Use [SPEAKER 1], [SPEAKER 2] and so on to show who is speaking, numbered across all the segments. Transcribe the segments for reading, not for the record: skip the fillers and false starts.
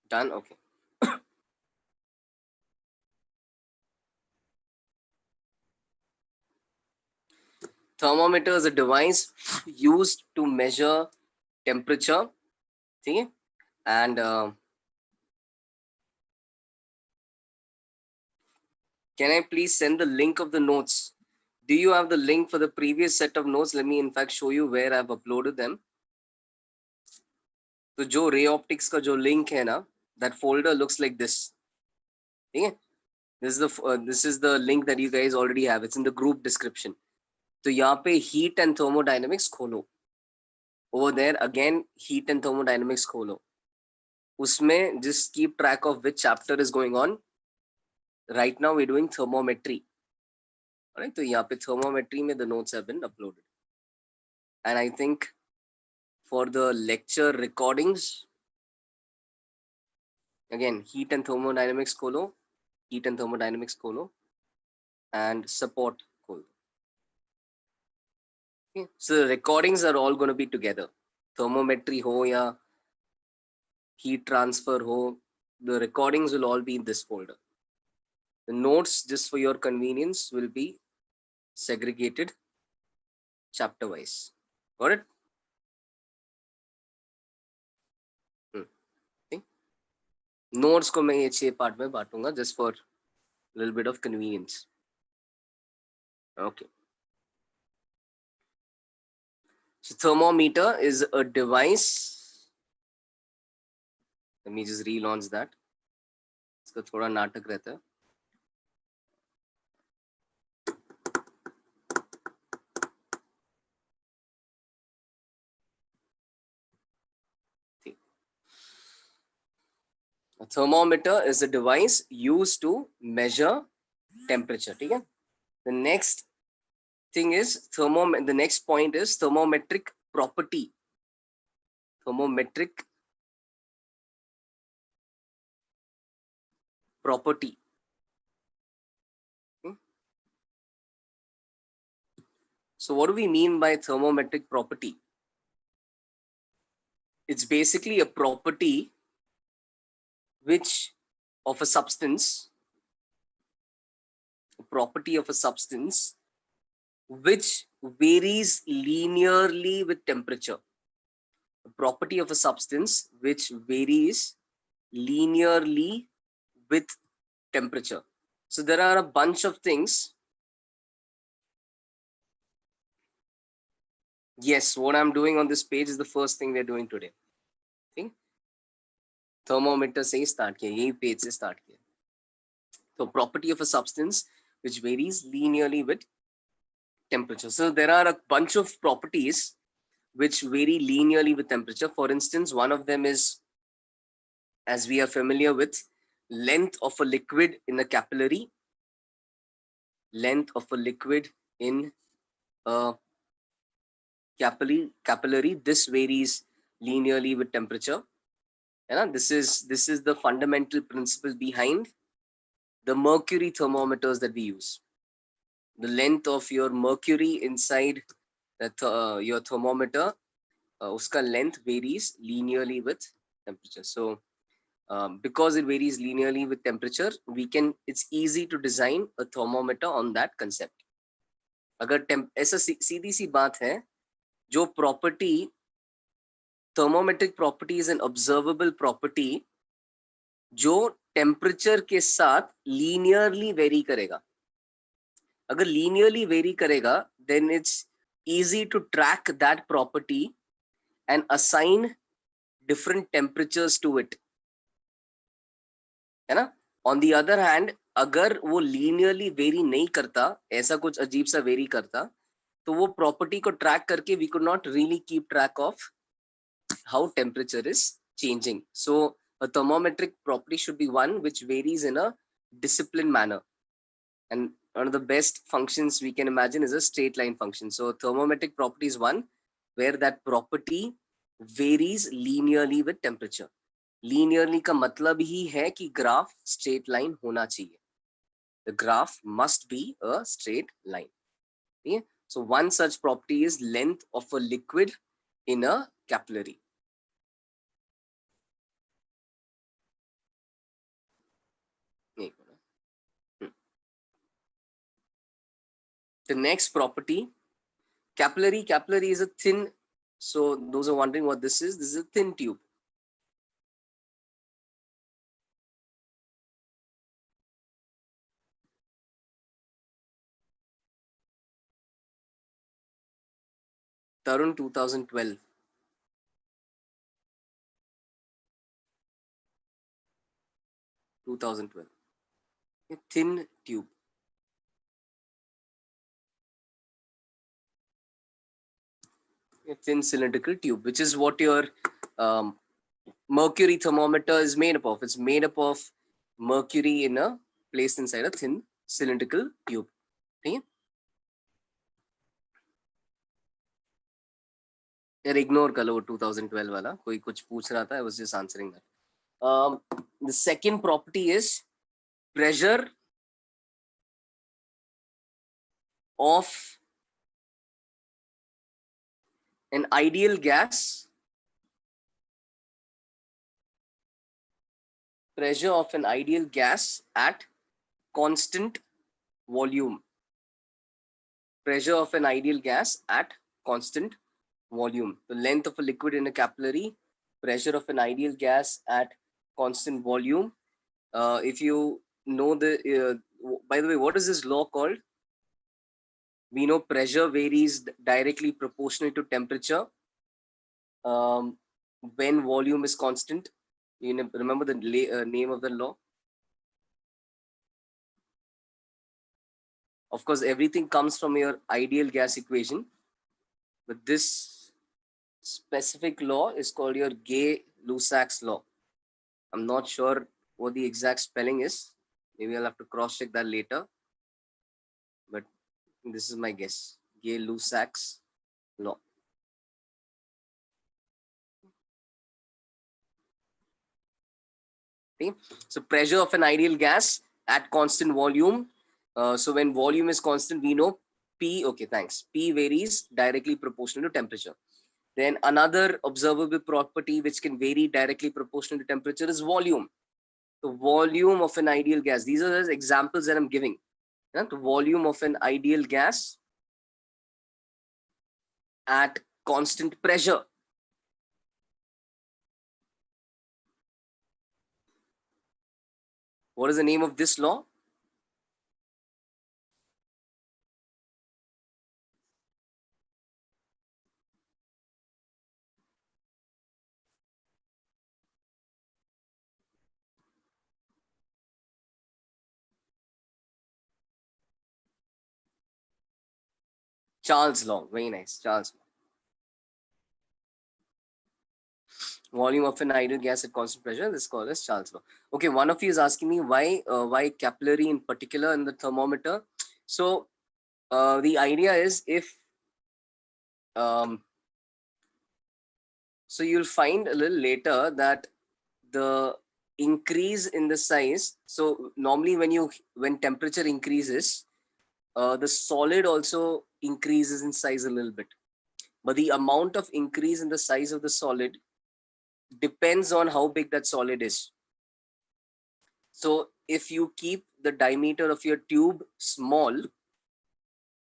[SPEAKER 1] Done. Okay. Thermometer is a device used to measure temperature. See, and can I please send the link of the notes? Do you have the link for the previous set of notes? Let me in fact show you where I've uploaded them. तो जो ray optics का जो link है ना, that folder looks like this. ठीक है? This is the link that you guys already have. It's in the group description. तो यहाँ पे heat and thermodynamics खोलो. Over there again heat and thermodynamics खोलो. उसमें just keep track of which chapter is going on. Right now we're doing thermometry. Alright, तो यहाँ पे thermometry में the notes have been uploaded. And I think for the lecture recordings, again heat and thermodynamics खोलो, heat and thermodynamics खोलो, and support खोलो. Okay. So the recordings are all going to be together. Thermometry ho ya heat transfer ho, the recordings will all be in this folder. The notes, just for your convenience, will be segregated chapter wise. Got it? Okay. Notes को मैं ये 6 part में बांटूंगा just for a little bit of convenience. Okay. So thermometer is a device. Let me just relaunch that. इसका थोड़ा नाटक रहता है. A thermometer is a device used to measure temperature. ठीक है? The next thing is the next point is thermometric property. Thermometric property. So what do we mean by thermometric property? It's basically a property which of a substance, which varies linearly with temperature. A property of a substance which varies linearly with temperature. So there are a bunch of things. Yes, what I'm doing on this page is the first thing we're doing today. Okay? Thermometer से start किया, यही page से start किया. So property of a substance which varies linearly with temperature. So there are a bunch of properties which vary linearly with temperature. For instance, one of them is, as we are familiar with, length of a liquid in a capillary. Length of a liquid in a capillary. This varies linearly with temperature. And this is the fundamental principle behind the mercury thermometers that we use. The length of your mercury inside your thermometer, uska length varies linearly with temperature. So because it varies linearly with temperature, it's easy to design a thermometer on that concept. अगर ऐसा सीधी सी बात है, जो property, thermometric property is an observable property जो temperature के साथ linearly very करेगा. अगर लीनियरली वेरी करेगा, then it's easy to track that property and assign different temperatures to it. है ना? On the other hand, अगर वो linearly वेरी नहीं करता, ऐसा कुछ अजीब सा वेरी करता, तो वो property को track करके we could not really keep track of how temperature is changing. So a thermometric property should be one which varies in a disciplined manner. And one of the best functions we can imagine is a straight line function. So thermometric property is one where that property varies linearly with temperature. Linearly का मतलब ही है कि graph straight line होना चाहिए. The graph must be a straight line. Okay? So one such property is length of a liquid in a capillary. The next property, capillary. Capillary is a thin. So those are wondering what this is. This is a thin tube. Tarun 2012. A thin tube. A thin cylindrical tube, which is what your um, mercury thermometer is made up of. It's made up of mercury in a placed inside a thin cylindrical tube. Okay? यार ignore कर लो 2012 वाला, कोई कुछ पूछ रहा था, I was just answering that. The second property is pressure of an ideal gas. Pressure of an ideal gas at constant volume. Pressure of an ideal gas at constant volume. The length of a liquid in a capillary, pressure of an ideal gas at constant volume. If you know by the way, what is this law called? We know pressure varies directly proportional to temperature when volume is constant. You remember the name of the law? Of course, everything comes from your ideal gas equation, but this specific law is called your Gay-Lussac's law. I'm not sure what the exact spelling is. Maybe I'll have to cross-check that later. But this is my guess. Gay-Lussac's law. Okay. So pressure of an ideal gas at constant volume. So when volume is constant, we know P. Okay, thanks. P varies directly proportional to temperature. Then another observable property which can vary directly proportional to temperature is volume. The volume of an ideal gas. These are the examples that I'm giving. Yeah? The volume of an ideal gas at constant pressure. What is the name of this law? Charles law. Very nice. Charles law. Volume of an ideal gas at constant pressure. This is called as Charles law. Okay, one of you is asking me why capillary in particular in the thermometer. So the idea is if so you'll find a little later that the increase in the size. So normally when temperature increases, the solid also increases in size a little bit, but the amount of increase in the size of the solid depends on how big that solid is. So if you keep the diameter of your tube small,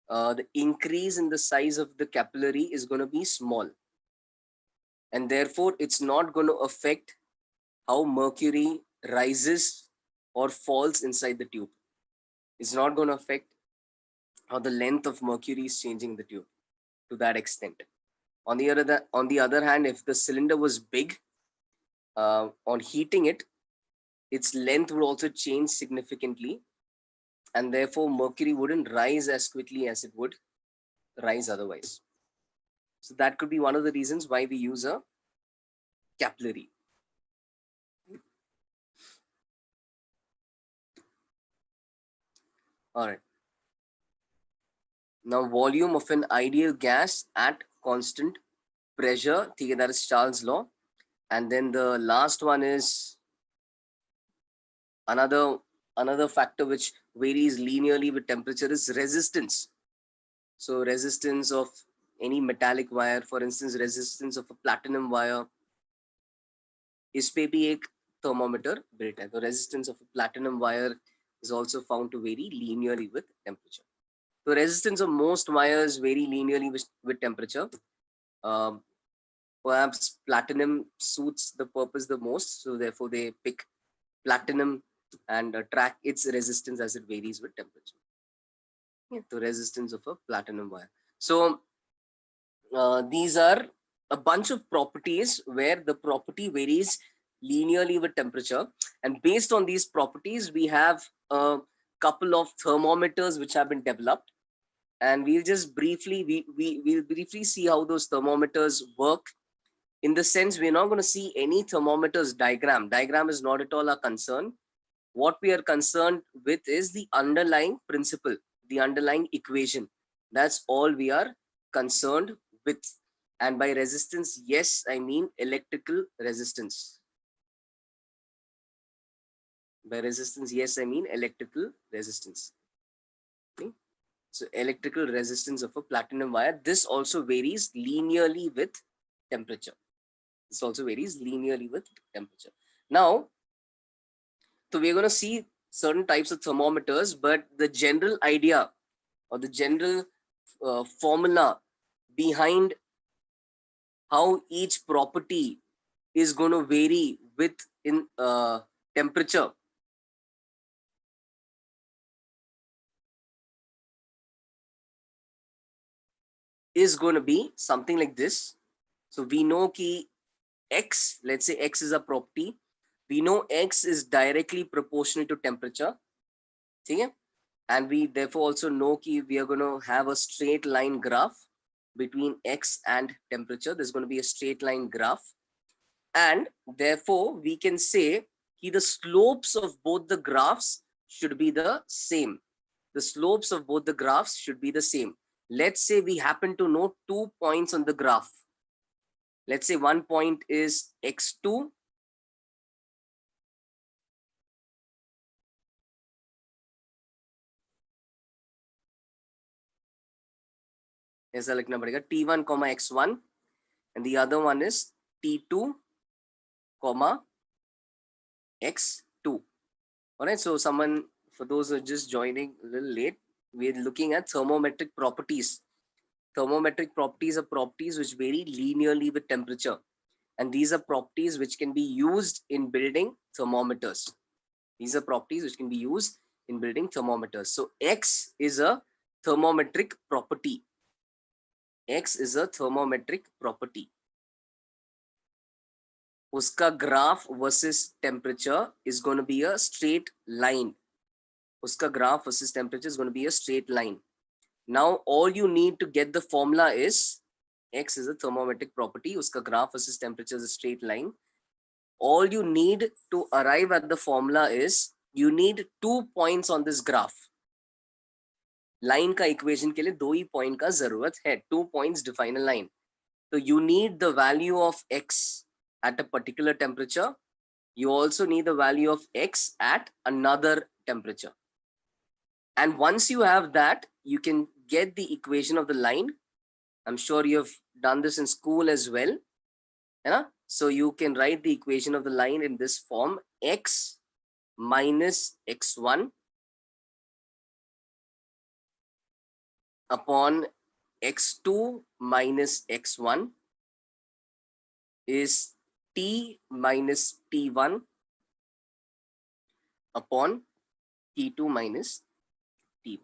[SPEAKER 1] the increase in the size of the capillary is going to be small, and therefore it's not going to affect how mercury rises or falls inside the tube. It's not going to affect how the length of mercury is changing the tube to that extent. On the other hand, if the cylinder was big, on heating it, its length would also change significantly, and therefore mercury wouldn't rise as quickly as it would rise otherwise. So that could be one of the reasons why we use a capillary. All right. Now, volume of an ideal gas at constant pressure, that is Charles' law. And then the last one is another factor which varies linearly with temperature is resistance. So resistance of any metallic wire, for instance, resistance of a platinum wire, इस पे भी एक thermometer built है. The resistance of a platinum wire is also found to vary linearly with temperature. The resistance of most wires vary linearly with temperature. Perhaps platinum suits the purpose the most, so therefore they pick platinum and track its resistance as it varies with temperature. Yeah, the resistance of a platinum wire. So these are a bunch of properties where the property varies linearly with temperature, and based on these properties we have a couple of thermometers which have been developed, and we'll just briefly we'll briefly see how those thermometers work. In the sense, we're not going to see any thermometers diagram. Diagram is not at all our concern. What we are concerned with is the underlying principle, the underlying equation. That's all we are concerned with. And by resistance, yes, I mean electrical resistance. By resistance, yes, I mean electrical resistance. Okay. So electrical resistance of a platinum wire. This also varies linearly with temperature. This also varies linearly with temperature. Now, so we're going to see certain types of thermometers, but the general idea or the general formula behind how each property is going to vary with in temperature is going to be something like this. So we know ki X, let's say X is a property. We know X is directly proportional to temperature. Okay? And we therefore also know that we are going to have a straight line graph between X and temperature. There's going to be a straight line graph. And therefore, we can say that the slopes of both the graphs should be the same. The slopes of both the graphs should be the same. Let's say we happen to know 2 points on the graph. Let's say one point is X2. ऐसा लिखना पड़ेगा T1, X1, and the other one is T2, X2. All right, so someone, for those who are just joining a little late, we're looking at thermometric properties. Thermometric properties are properties which vary linearly with temperature. And these are properties which can be used in building thermometers. These are properties which can be used in building thermometers. So X is a thermometric property. X is a thermometric property. Uska graph versus temperature is going to be a straight line. Uska graph versus temperature is going to be a straight line. Now all you need to get the formula is X is a thermometric property. Uska graph versus temperature is a straight line. All you need to arrive at the formula is you need 2 points on this graph. Line का equation के लिए 2 ही point का जरूरत है. 2 points define a line. So you need the value of X at a particular temperature. You also need the value of X at another temperature. And once you have that, you can get the equation of the line. I'm sure you've done this in school as well. Yeah? So you can write the equation of the line in this form: X minus X1 upon X2 minus X1 is T minus T1 upon T2 minus T1.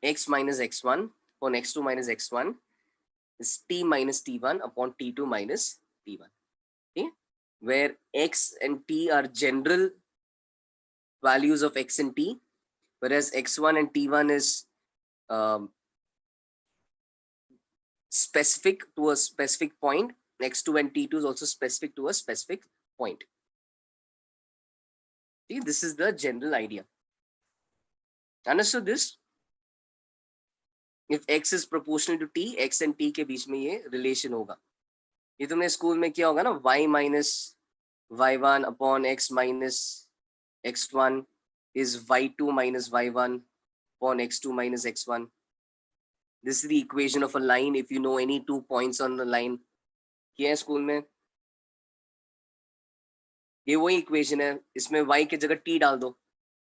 [SPEAKER 1] X minus X1 upon X2 minus X1 is T minus T1 upon T2 minus T1. Okay? Where X and T are general values of X and T, whereas X1 and T1 is specific to a specific point. X2 and T2 is also specific to a specific point. See, this is the general idea. Understood this? If X is proportional to T, X and T के बीच में ये relation होगा. ये तुमने school में किया होगा ना, y minus y1 upon x minus x1 is y2 minus y1 upon x2 minus x1. This is the equation of a line if you know any 2 points on the line. किया है school में? ये वही equation है, इसमें y की जगह t डाल दो,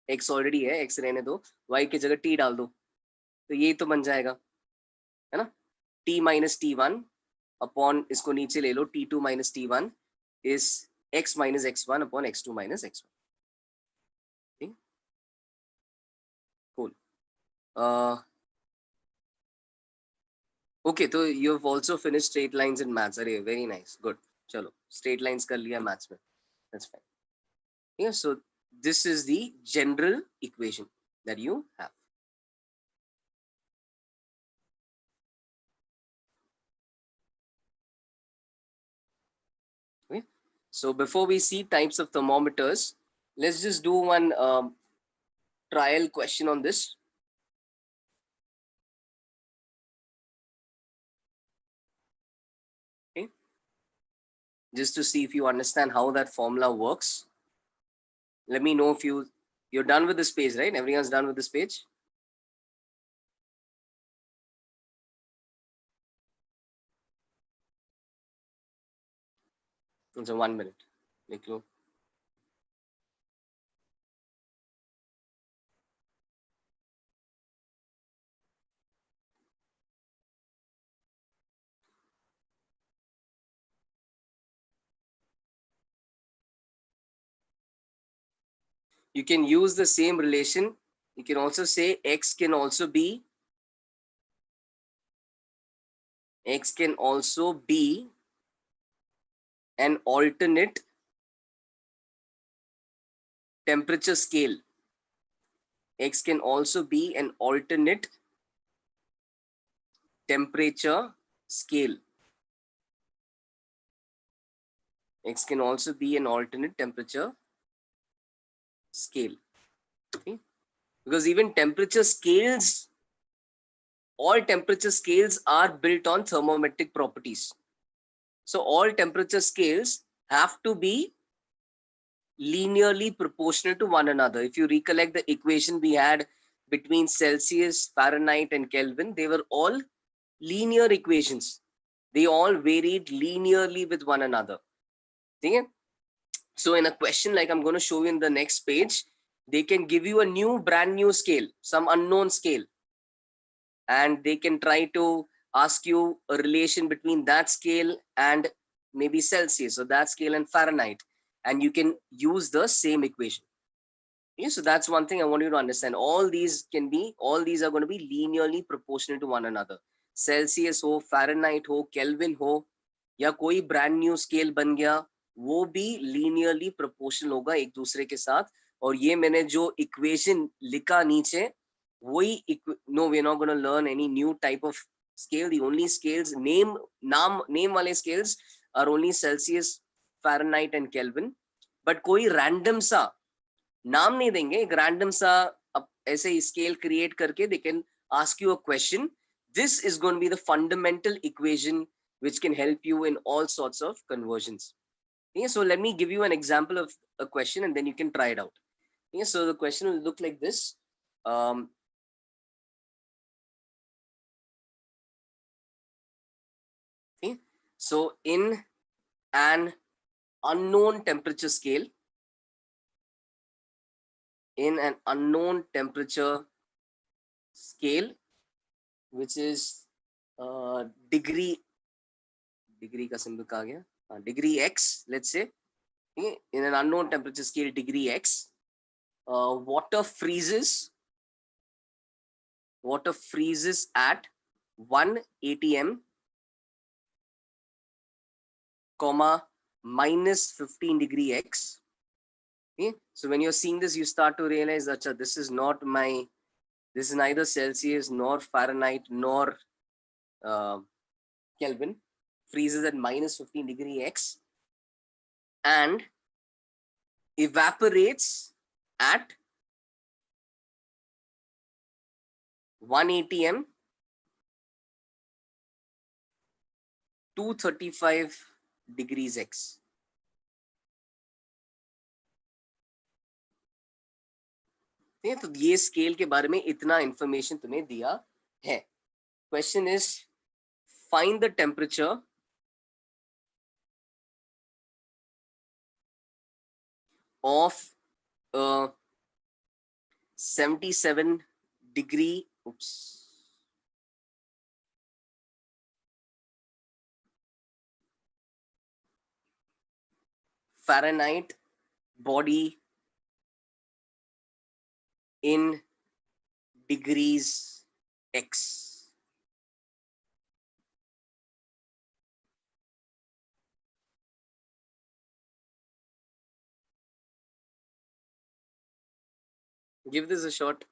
[SPEAKER 1] x ऑलरेडी है, x रहने दो, y की जगह t डाल दो, तो ये तो बन जाएगा, है ना, t minus T one upon, इसको नीचे ले लो, t2 minus T one is x minus x1 upon x2 minus x1. ठीक, cool. ओके, तो you have also finish straight lines in maths. अरे वेरी नाइस, गुड. चलो स्ट्रेट लाइंस कर लिया maths में, that's fine. Yeah, so this is the general equation that you have. Okay. So before we see types of thermometers, let's just do one trial question on this. Okay. Just to see if you understand how that formula works. Let me know if you're done with this page, right? Everyone's done with this page. So 1 minute. Make look. You can use the same relation. You can also say x can also be an alternate temperature scale. X can also be an alternate temperature scale. X can also be an alternate temperature scale. Okay? Because even temperature scales, all temperature scales are built on thermometric properties. So all temperature scales have to be linearly proportional to one another. If you recollect the equation we had between Celsius, Fahrenheit, and Kelvin, they were all linear equations. They all varied linearly with one another. Okay? So in a question like I'm going to show you in the next page, they can give you a brand new scale, some unknown scale, and they can try to ask you a relation between that scale and maybe Celsius, or that scale and Fahrenheit, and you can use the same equation. Yeah, so that's one thing I want you to understand. All these are going to be linearly proportional to one another. Celsius हो, Fahrenheit हो, Kelvin हो, या कोई brand new scale बन गया, वो भी linearly proportional होगा एक दूसरे के साथ. और ये मैंने जो equation लिखा नीचे, वही no, we're not going to learn any new type of scale. The only scales name वाले scales are only Celsius, Fahrenheit and Kelvin. But कोई random सा नाम नहीं देंगे, एक रैंडम सा ऐसे स्केल क्रिएट करके they can ask you a question. This is going to be the fundamental equation which can help you in all sorts of conversions. Yeah, so let me give you an example of a question and then you can try it out. Yeah, so the question will look like this. Okay, so in an unknown temperature scale, which is degree का symbol कहाँ गया, degree x, let's say. In an unknown temperature scale degree x, water freezes at 1 atm comma minus 15 degree x. Okay? So when you're seeing this, you start to realize that this is neither Celsius nor Fahrenheit nor Kelvin. Freezes at minus 15 degree x and evaporates at 1 atm 235 degrees x. तो ये scale के बारे में इतना information तुम्हें दिया है. Question is find the temperature of a 77 degree, Fahrenheit body in degrees X. Give this a shot.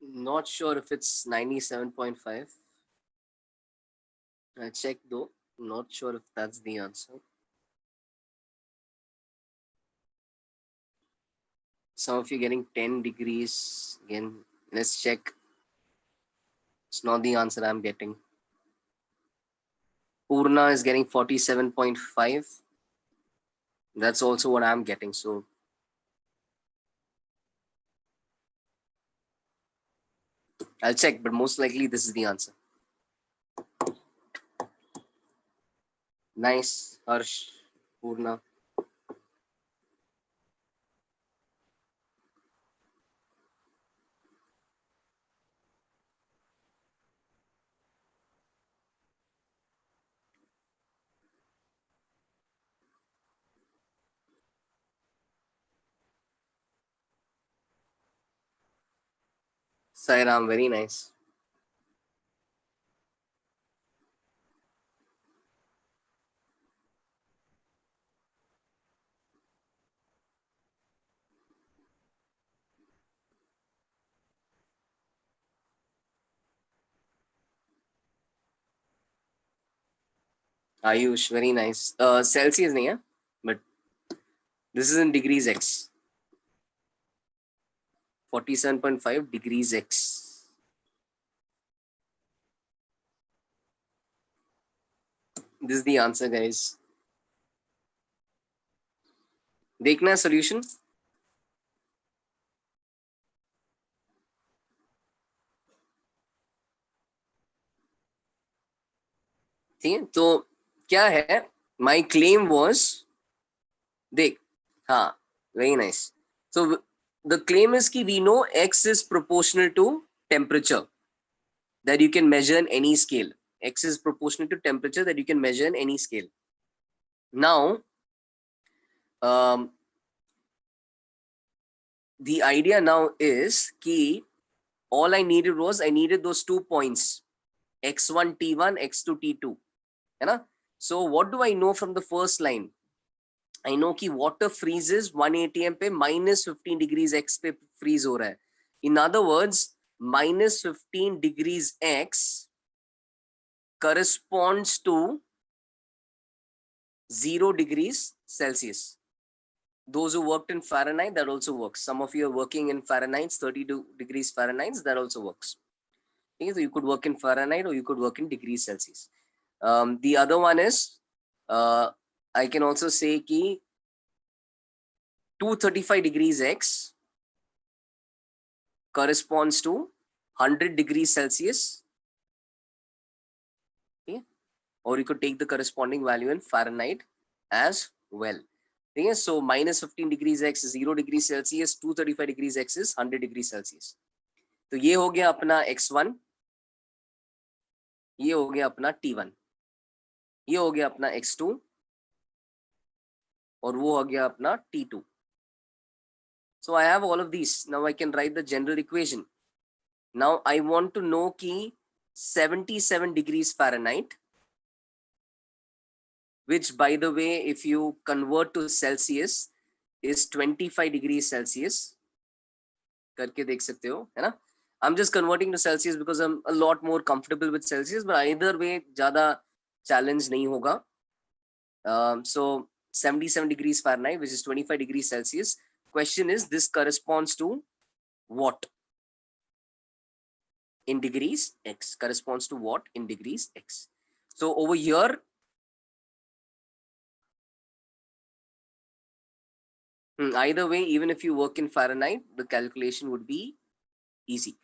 [SPEAKER 1] Not sure if it's 97.5. I'll check though. Not sure if that's the answer. Some of you getting 10 degrees. Again, let's check. It's not the answer I'm getting. Purna is getting 47.5. That's also what I'm getting. So I'll check, but most likely this is the answer. Nice, Harsh, Purna. Sairam, very nice. Ayush, very nice. Celsius nahi hai, but this is in degrees X. 47.5 degrees X. This is the answer, guys. देखना है solution. ठीक है, तो क्या है, my claim was, देख, हाँ, very nice. So the claim is कि we know x is proportional to temperature that you can measure in any scale. X is proportional to temperature that you can measure in any scale. Now, the idea now is कि all I needed was I needed those 2 points, x1 t1, x2 t2, है ना? So what do I know from the first line? I know कि water freezes 1 atm पे minus 15 degrees x पे freeze हो रहा है. In other words, minus 15 degrees x corresponds to 0 degrees Celsius. Those who worked in Fahrenheit, that also works. Some of you are working in Fahrenheit, 32 degrees Fahrenheit, that also works. Okay, so you could work in Fahrenheit or you could work in degrees Celsius. The other one is, I can also say कि 235 degrees X corresponds to 100 degrees Celsius. Okay? Or you could take the corresponding value in Fahrenheit as well. Okay? So minus 15 degrees X is 0 degrees Celsius, 235 degrees X is 100 degrees Celsius. तो ये हो गया अपना x1, ये हो गया अपना t1, ये हो गया अपना x2 और वो हो गया अपना t2. So I have all of these. Now I can write the general equation. Now I want to know कि 77 degrees Fahrenheit, which by the way, if you convert to Celsius, is 25 degrees Celsius. करके देख सकते हो, है ना? I'm just converting to Celsius because I'm a lot more comfortable with Celsius, but either way ज़्यादा challenge नहीं होगा. So 77 degrees Fahrenheit, which is 25 degrees Celsius. Question is, this corresponds to what in degrees X? Corresponds to what in degrees X? So over here, either way, even if you work in Fahrenheit, the calculation would be easy.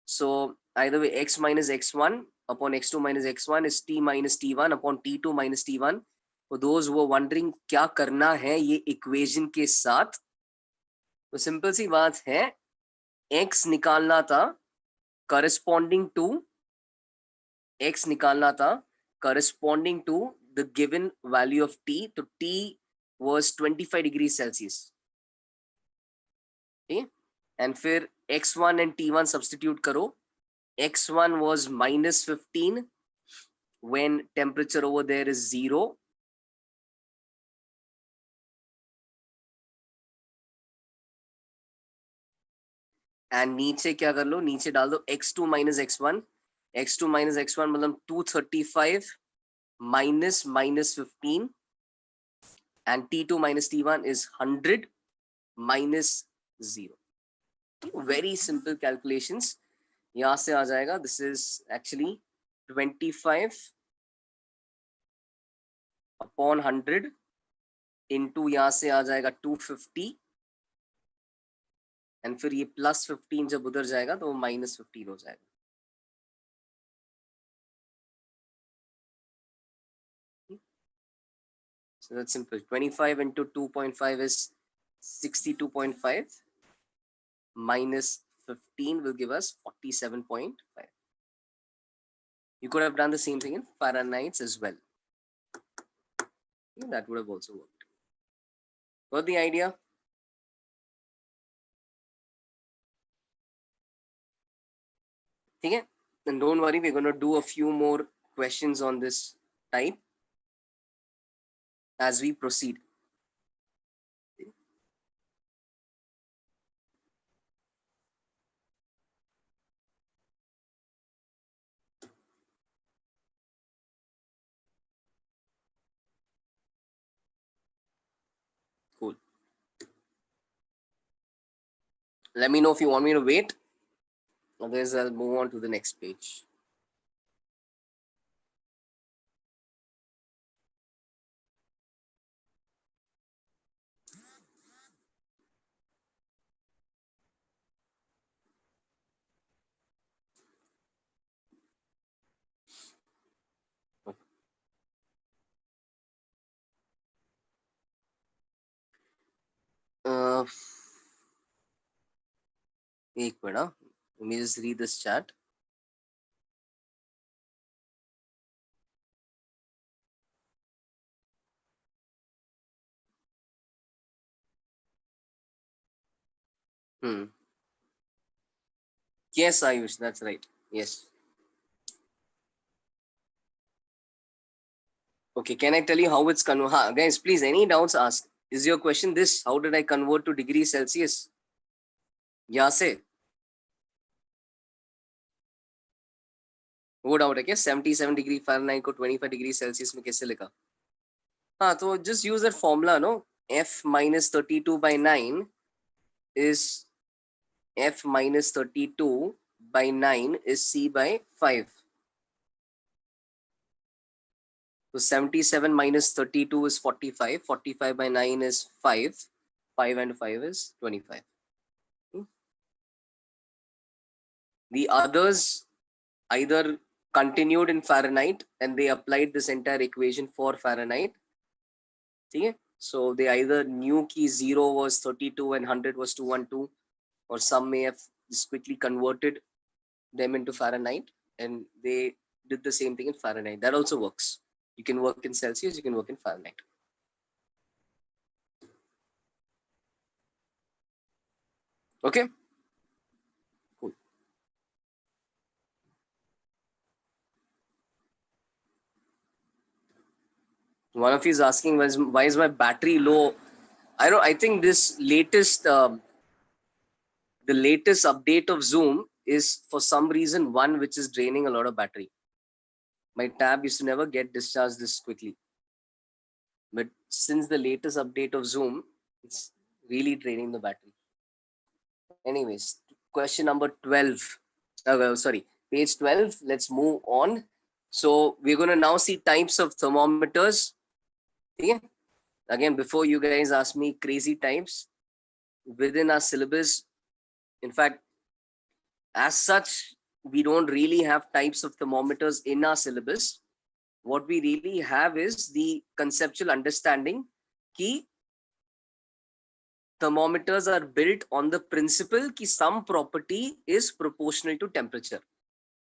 [SPEAKER 1] So either way, x minus x1 upon x2 minus x1 is t minus t1 upon t2 minus t1. For those who are wondering क्या करना है ये equation के साथ, तो simple सी बात है, x निकालना था corresponding to x निकालना था corresponding to the given value of t. तो t was 25 degrees Celsius. Okay? And फिर x1 and t1 substitute करो. x1 was minus 15 when temperature over there is 0. And नीचे क्या कर लो, नीचे डाल दो x2 minus x1. x2 minus x1 मतलब 235 minus minus 15. And t2 minus t1 is 100 minus 0. Very simple calculations. यहाँ से आ जाएगा. This is actually 25 upon 100 into यहाँ से आ जाएगा 250. एंड फिर ये प्लस 15 जब उधर जाएगा तो वो माइनस 15 हो जाएगा. So that's simple. 25 into 2.5 is 62.5 minus 15 will give us 47.5. You could have done the same thing in Fahrenheit as well. That would have also worked. Got the idea? Okay? Then don't worry, we're going to do a few more questions on this type as we proceed. Cool. Let me know if you want me to wait. Otherwise, I'll move on to the next page. एक minute, let me just read this chat. Yes, Ayush, that's right. Yes. Okay, can I tell you how it's convert? Guys, please, any doubts, ask. Is your question this? How did I convert to degrees Celsius? यहाँ से वो doubt है क्या? 77 degree Fahrenheit को 25 degree Celsius में कैसे लिखा? हाँ, तो just use that formula, no? F minus 32 by 9 is F minus 32 by 9 is C by 5. So 77 minus 32 is 45. 45 by 9 is 5. 5 and 5 is 25. The others either continued in Fahrenheit and they applied this entire equation for Fahrenheit. Okay? So they either knew key 0 was 32 and 100 was 212, or some may have just quickly converted them into Fahrenheit and they did the same thing in Fahrenheit. That also works. You can work in Celsius, you can work in Fahrenheit. Okay? Cool. One of you is asking, why is my battery low? I think this latest, the latest update of Zoom is for some reason one which is draining a lot of battery. My tab used to never get discharged this quickly. But since the latest update of Zoom, it's really draining the battery. Anyways, question number 12. Sorry, page 12. Let's move on. So we're going to now see types of thermometers. Okay? Again, before you guys ask me crazy types, within our syllabus, in fact, as such, we don't really have types of thermometers in our syllabus. What we really have is the conceptual understanding कि thermometers are built on the principle कि some property is proportional to temperature.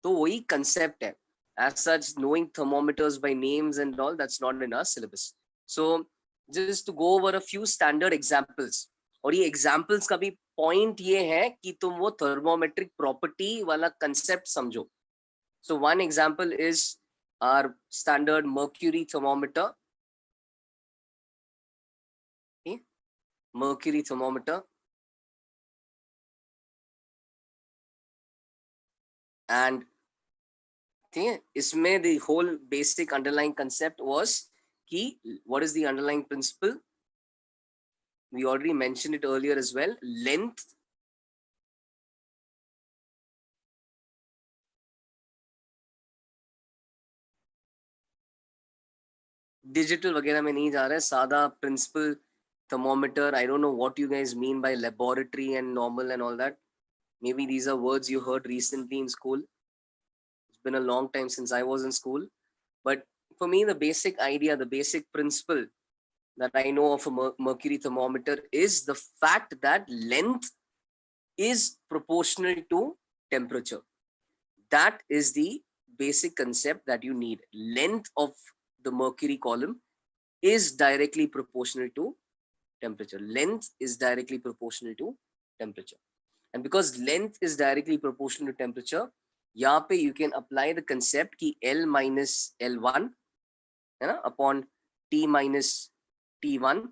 [SPEAKER 1] तो वही concept है. As such, knowing thermometers by names and all, that's not in our syllabus. So just to go over a few standard examples. और ये examples का भी point ये है कि तुम वो thermometric property वाला concept समझो. So one example is our standard mercury thermometer. Okay? Mercury thermometer. And okay, इसमें the whole basic underlying concept was कि what is the underlying principle? We already mentioned it earlier as well. Length digital वगैरह में नहीं जा रहा है, सादा principle thermometer. I don't know what you guys mean by laboratory and normal and all that. Maybe these are words you heard recently in school. It's been a long time since I was in school. But for me, the basic idea, the basic principle that I know of a mercury thermometer is the fact that length is proportional to temperature. That is the basic concept that you need. Length of the mercury column is directly proportional to temperature. Length is directly proportional to temperature. And because length is directly proportional to temperature, यहाँ पे you can apply the concept कि L minus L1 है ना upon T minus T1,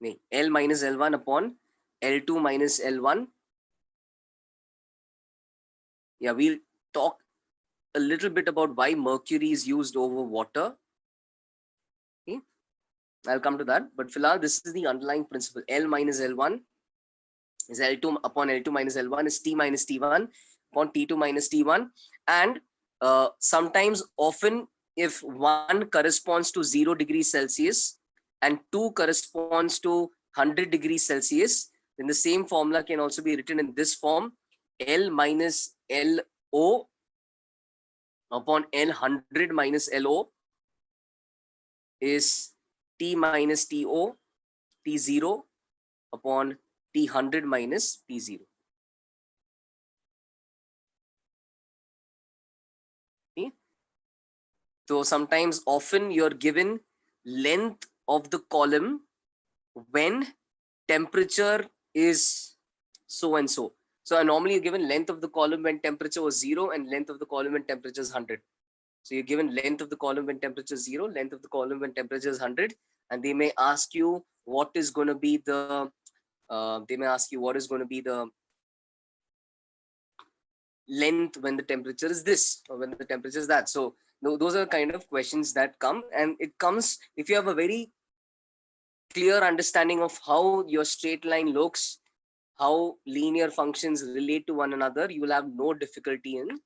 [SPEAKER 1] नहीं, L minus L1 upon L2 minus L1. Yeah, we'll talk a little bit about why mercury is used over water. Okay, I'll come to that. But फिलहाल, this is the underlying principle. L minus L1 is L2 upon L2 minus L1 is T minus T1 upon T2 minus T1. And sometimes, often, if 1 corresponds to 0 degrees Celsius and 2 corresponds to 100 degrees Celsius, then the same formula can also be written in this form. L minus LO upon L 100 minus LO is T minus TO, T0 upon T100 minus T0. Okay? So sometimes, often you're given length of the column when temperature is so and so. So normally you're given length of the column when temperature was 0 and length of the column when temperature is 100. So you're given length of the column when temperature is 0, length of the column when temperature is 100, and they may ask you what is going to be the length when the temperature is this or when the temperature is that. So those are kind of questions that come, and it comes if you have a very clear understanding of how your straight line looks, how linear functions relate to one another, you will have no difficulty in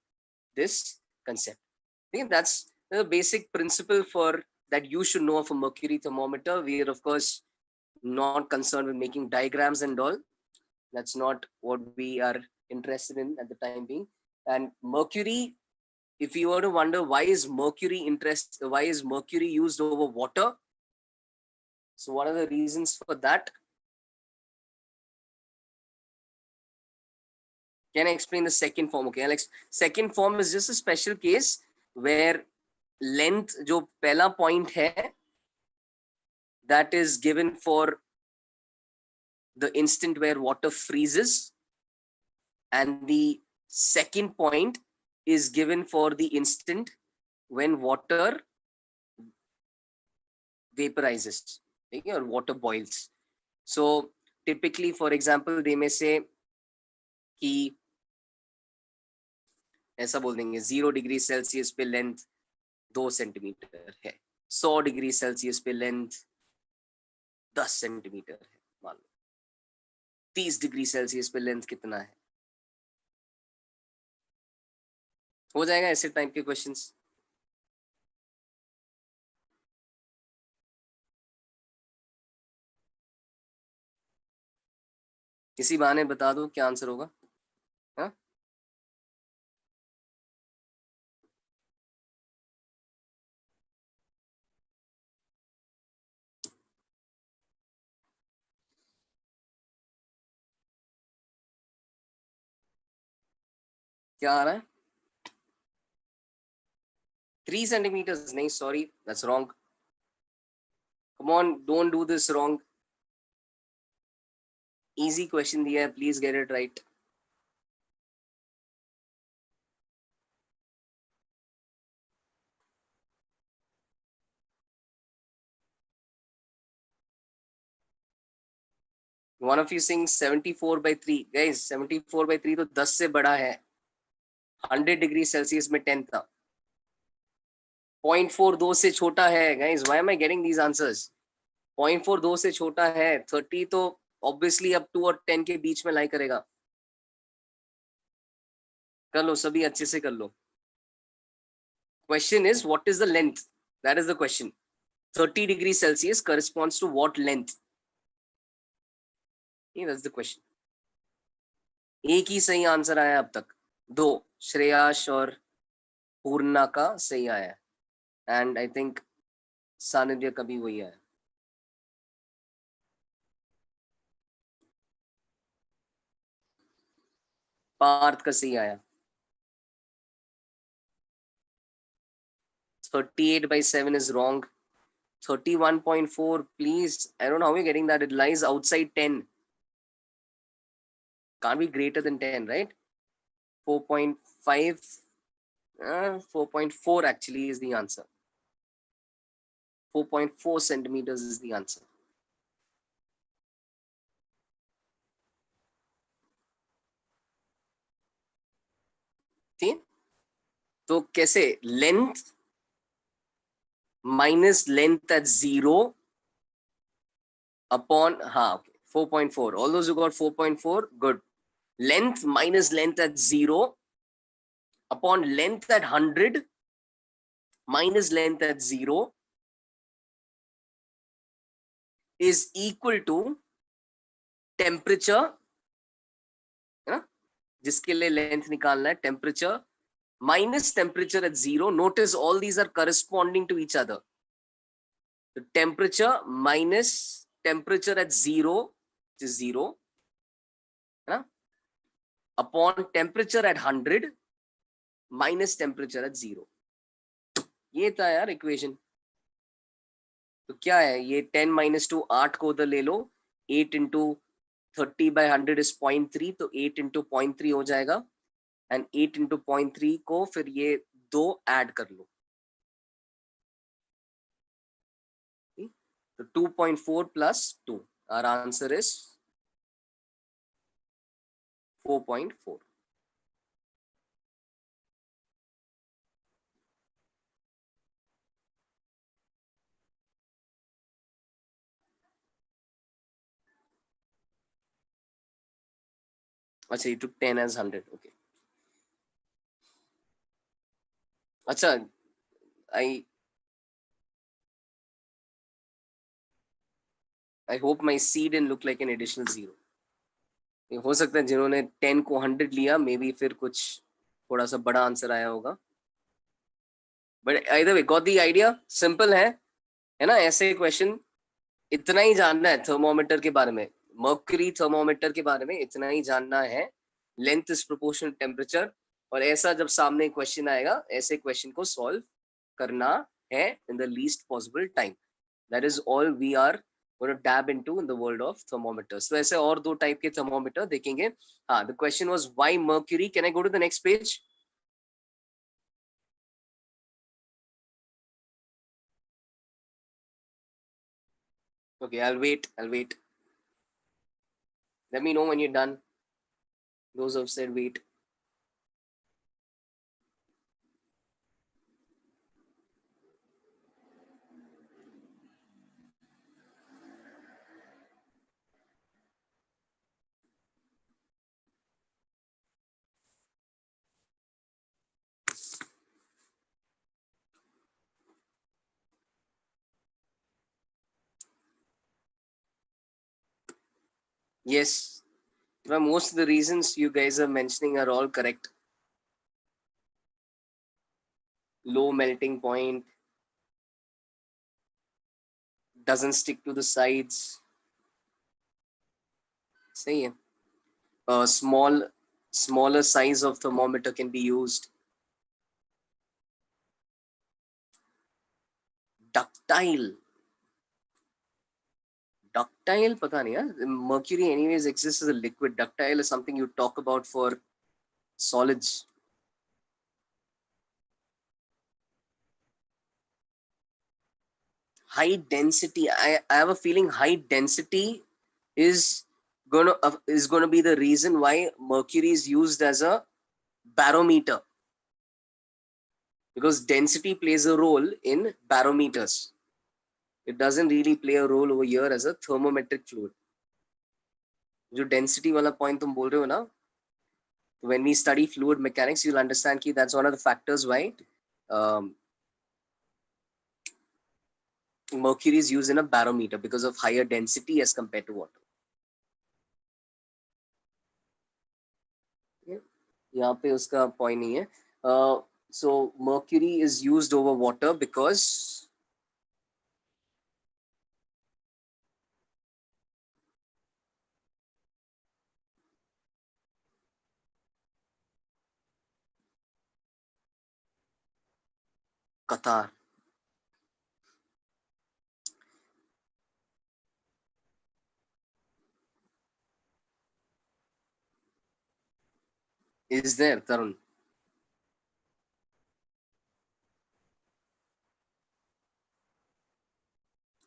[SPEAKER 1] this concept. I think that's the basic principle for that you should know of a mercury thermometer. We are of course not concerned with making diagrams and all. That's not what we are interested in at the time being. And mercury, if you were to wonder why is mercury used over water? So what are the reasons for that? Can I explain the second form? Okay, Alex. Second form is just a special case where length, जो पहला point है, that is given for the instant where water freezes, and the second point is given for the instant when water vaporizes, okay, or water boils. So typically, for example, they may say कि ऐसा बोल देंगे 0 degree Celsius पे length 2 centimetre है, 100 degree Celsius पे length 10 centimetre है, मान लो 30 degree Celsius पे लेंथ कितना है. हो जाएगा ऐसे टाइप के क्वेश्चंस. इसी बहाने बता दो क्या आंसर होगा. हाँ, क्या आ रहा है? 3 centimeters. नहीं, sorry, that's wrong. Come on, don't do this wrong. Easy question दिया है, please get it right. One of you saying 74/3. Guys, 74/3 तो 10 से बड़ा है. 100 डिग्री सेल्सियस में 10 था. 0.42 से छोटा है. Guys, why am I getting these answers? 0.42 से छोटा है. 30 तो obviously अब 2 और 10 के बीच में लाई करेगा. कर लो, सभी अच्छे से कर लो. Question is, what is the length? That is the question. 30 degrees Celsius corresponds to what length? Yeah, that's the question. एक ही सही आंसर आया अब तक. 2, श्रेयाश और पूर्णा का सही आया, एंड आई थिंक सानिध्य का भी वही आया. पार्थ का सही आया. 38/7 is wrong. 31.4, please. I don't know how you're getting that. It lies outside 10. Can't be greater than 10, right? 4.5, 4.4 actually is the answer. 4.4 centimeters is the answer. ठीक, तो कैसे length minus length at 0 upon 4.4. All those who got 4.4, good. Length minus length at 0 upon length at 100 minus length at 0 is equal to temperature, है ना, जिसके लिए length निकालना है, temperature minus temperature at 0. Notice all these are corresponding to each other. The temperature minus temperature at 0, which is 0, है ना, upon temperature at 100 minus temperature at 0. ये था यार इक्वेशन. तो क्या है ये 10 - 2, 8 को उधर ले लो. 8 इंटू 30/100 इज 0.3, तो 8 इंटू 0.3 हो जाएगा. एंड 8 इंटू 0.3 को फिर ये 2 ऐड कर लो. तो 2.4 प्लस 2, our answer is 4.4. अच्छा, you took 10 as 100. Okay. अच्छा, I hope my C didn't look like an additional 0. ये हो सकता है जिन्होंने 10 को 100 लिया, मे बी फिर कुछ थोड़ा सा बड़ा आंसर आया होगा. But either way, got the idea. Simple है ना. ऐसे क्वेश्चन इतना ही जानना है थर्मोमीटर के बारे में, मर्क्यूरी थर्मोमीटर के बारे में इतना ही जानना है. Length is proportional temperature. और ऐसा जब सामने क्वेश्चन आएगा, ऐसे क्वेश्चन को सॉल्व करना है in the least possible time. That is all we are going to dab into in the world of thermometers. So ऐसे और 2 टाइप के थर्मोमीटर देखेंगे. हाँ, the question was why mercury. Can I go to the next page? Okay, I'll wait. Let me know when you're done. Those who have said wait. Yes, well, most of the reasons you guys are mentioning are all correct. Low melting point, doesn't stick to the sides. सही है. Smaller size of thermometer can be used. Ductile पता नहीं यार. Mercury anyways exists as a liquid. Ductile is something you talk about for solids. High density. I have a feeling high density is gonna be the reason why mercury is used as a barometer, because density plays a role in barometers. It doesn't really play a role over here as a thermometric fluid. जो density वाला point तुम बोल रहे हो ना, when we study fluid mechanics, you'll understand कि that's one of the factors why mercury is used in a barometer, because of higher density as compared to water. यहाँ पे उसका point नहीं है. So mercury is used over water because Qatar. Is there, Tarun?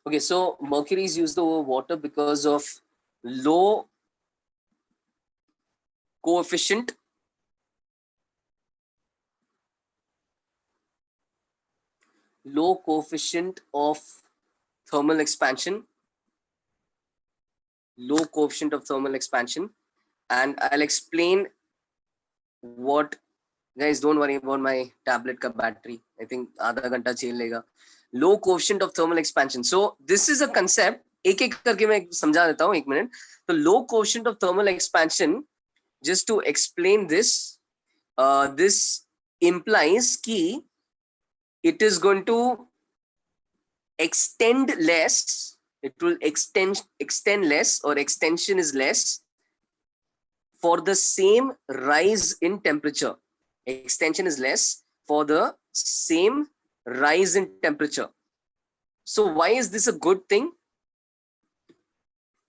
[SPEAKER 1] Okay, so mercury is used over water because of low coefficient of thermal expansion. Low coefficient of thermal expansion. And I'll explain what, guys, don't worry about my tablet ka battery. I think आधा घंटा झेल लेगा. Low coefficient of thermal expansion. So this is a concept. एक एक करके मैं समझा देता हूँ, 1 minute. तो low coefficient of thermal expansion, just to explain this, this implies कि it is going to extend less. It will extend less, or extension is less for the same rise in temperature. Extension is less for the same rise in temperature. So why is this a good thing?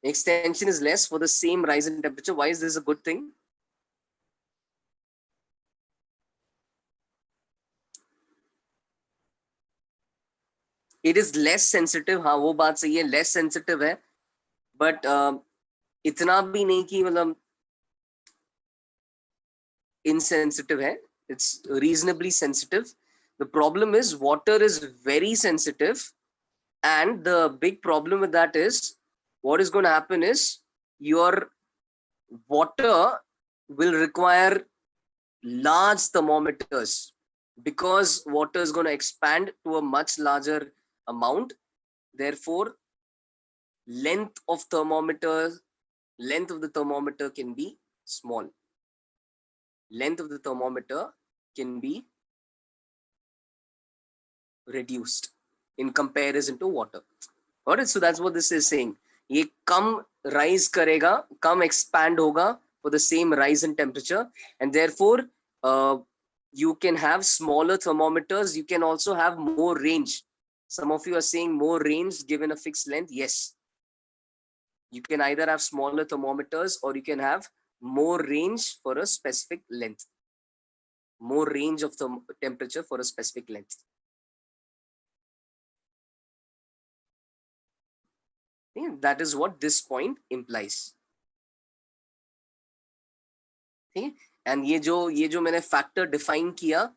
[SPEAKER 1] Extension is less for the same rise in temperature. Why is this a good thing? It is less sensitive. हाँ वो बात सही है, less sensitive है, but इतना भी नहीं कि मतलब insensitive hai. It's reasonably sensitive. The problem is water is very sensitive, and the big problem with that is what is going to happen is your water will require large thermometers because water is going to expand to a much larger amount. Therefore, length of the thermometer can be small. Length of the thermometer can be reduced in comparison to water. Got it? So that's what this is saying. ये कम rise करेगा, कम expand होगा for the same rise in temperature, and therefore you can have smaller thermometers. You can also have more range. Some of you are saying more range given a fixed length. Yes, you can either have smaller thermometers or you can have more range for a specific length. More range of the temperature for a specific length. That is what this point implies. And ये जो मैंने factor define किया,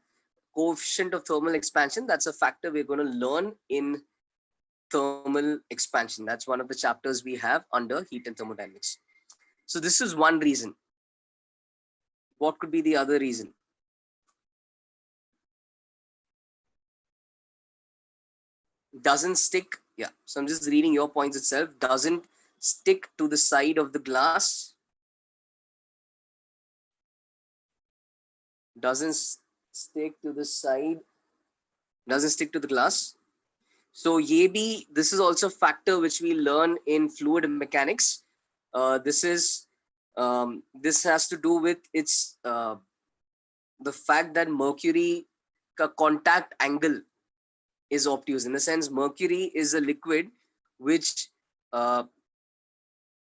[SPEAKER 1] coefficient of thermal expansion, that's a factor we're going to learn in thermal expansion. That's one of the chapters we have under heat and thermodynamics. So this is one reason. What could be the other reason? Doesn't stick. Yeah, so I'm just reading your points itself. Doesn't stick to the side of the glass. Doesn't stick to the side. Doesn't stick to the glass. So ye bhi, this is also a factor which we learn in fluid mechanics. This has to do with its the fact that mercury ka contact angle is obtuse. In the sense, mercury is a liquid which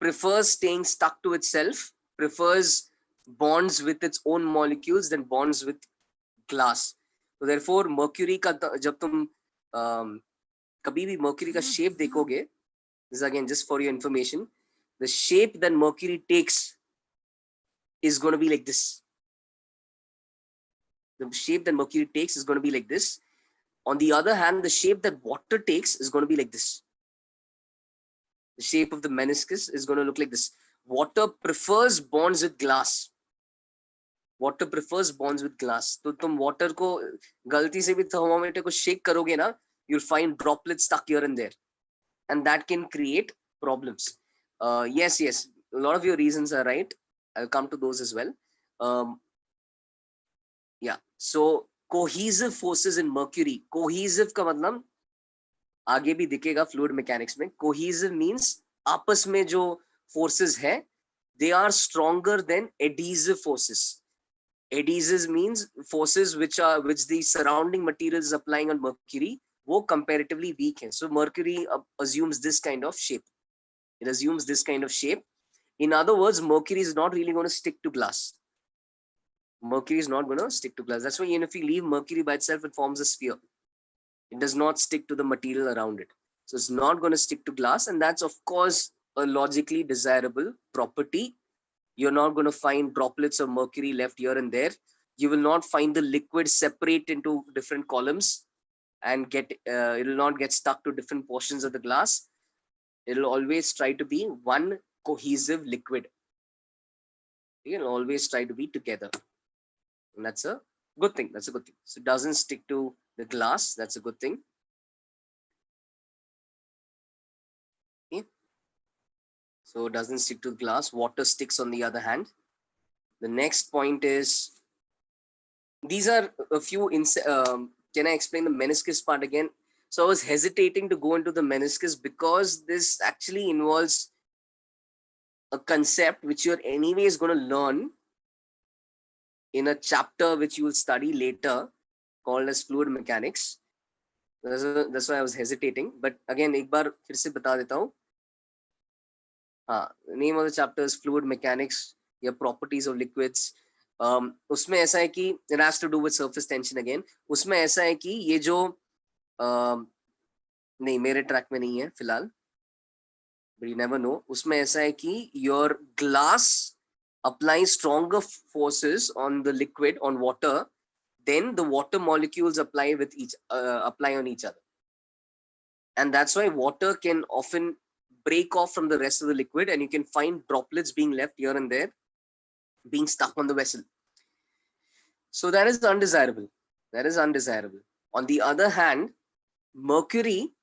[SPEAKER 1] prefers staying stuck to itself, prefers bonds with its own molecules than bonds with glass. So therefore, mercury का जब तुम कभी भी mercury का shape देखोगे, this is again just for your information, the shape that mercury takes is going to be like this. The shape that mercury takes is going to be like this. On the other hand, the shape that water takes is going to be like this. The shape of the meniscus is going to look like this. Water prefers bonds with glass. Water prefers bonds with glass. तो तुम water को गलती से भी thermometer को shake करोगे ना, you'll find droplets stuck here and there, and that can create problems. Yes, a lot of your reasons are right. I'll come to those as well. Yeah, so cohesive forces in mercury. Cohesive का मतलब आगे भी दिखेगा fluid mechanics में. Cohesive means आपस में जो forces है, they are stronger than adhesive forces. Adhesives means forces which the surrounding material is applying on mercury, वो comparatively weak है. So mercury assumes this kind of shape. It assumes this kind of shape. In other words, mercury is not really going to stick to glass. Mercury is not going to stick to glass. That's why even if you leave mercury by itself, it forms a sphere. It does not stick to the material around it. So it's not going to stick to glass. And that's, of course, a logically desirable property. You're not going to find droplets of mercury left here and there. You will not find the liquid separate into different columns and it will not get stuck to different portions of the glass. It will always try to be one cohesive liquid. It will always try to be together. And that's a good thing. That's a good thing. So it doesn't stick to the glass. That's a good thing. Okay. So it doesn't stick to the glass. Water sticks on the other hand. The next point is, these are a few, can I explain the meniscus part again? So I was hesitating to go into the meniscus because this actually involves a concept which you're anyways going to learn in a chapter which you will study later called as fluid mechanics. That's why I was hesitating. But again, एक बार फिर से बता देता हूँ. Name of the chapter is fluid mechanics, या properties of liquids. उसमें ऐसा है कि it has to do with surface tension again. उसमें ऐसा है कि ये जो नहीं मेरे ट्रैक में नहीं है फिलहाल, but you never know. उसमें ऐसा है कि your glass applies stronger forces on the liquid, on water, then the water molecules apply on each other, and that's why water can often break off from the rest of the liquid, and you can find droplets being left here and there, being stuck on the vessel. So that is undesirable. On the other hand, mercury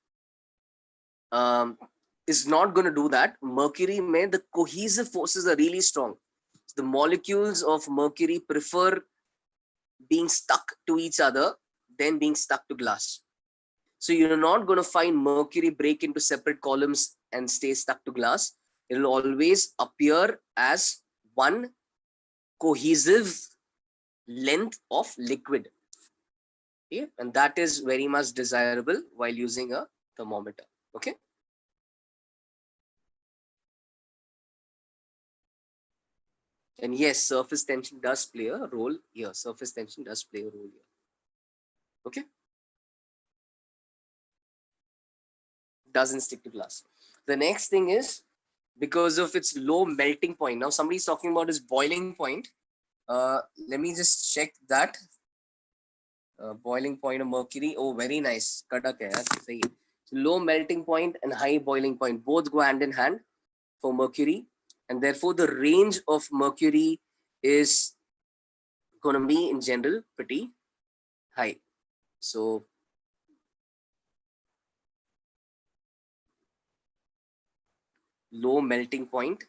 [SPEAKER 1] is not going to do that. Mercury mein the cohesive forces are really strong. The molecules of mercury prefer being stuck to each other than being stuck to glass. So you're not going to find mercury break into separate columns and stay stuck to glass. It will always appear as one cohesive length of liquid. Okay? And that is very much desirable while using a thermometer. Okay. And yes, surface tension does play a role here. Okay. Doesn't stick to glass. The next thing is because of its low melting point. Now somebody's talking about his boiling point. Let me just check that. Boiling point of mercury. Oh, very nice. Kadak hai, sahi hai. So low melting point and high boiling point both go hand in hand for mercury, and therefore the range of mercury is going to be in general pretty high. So low melting point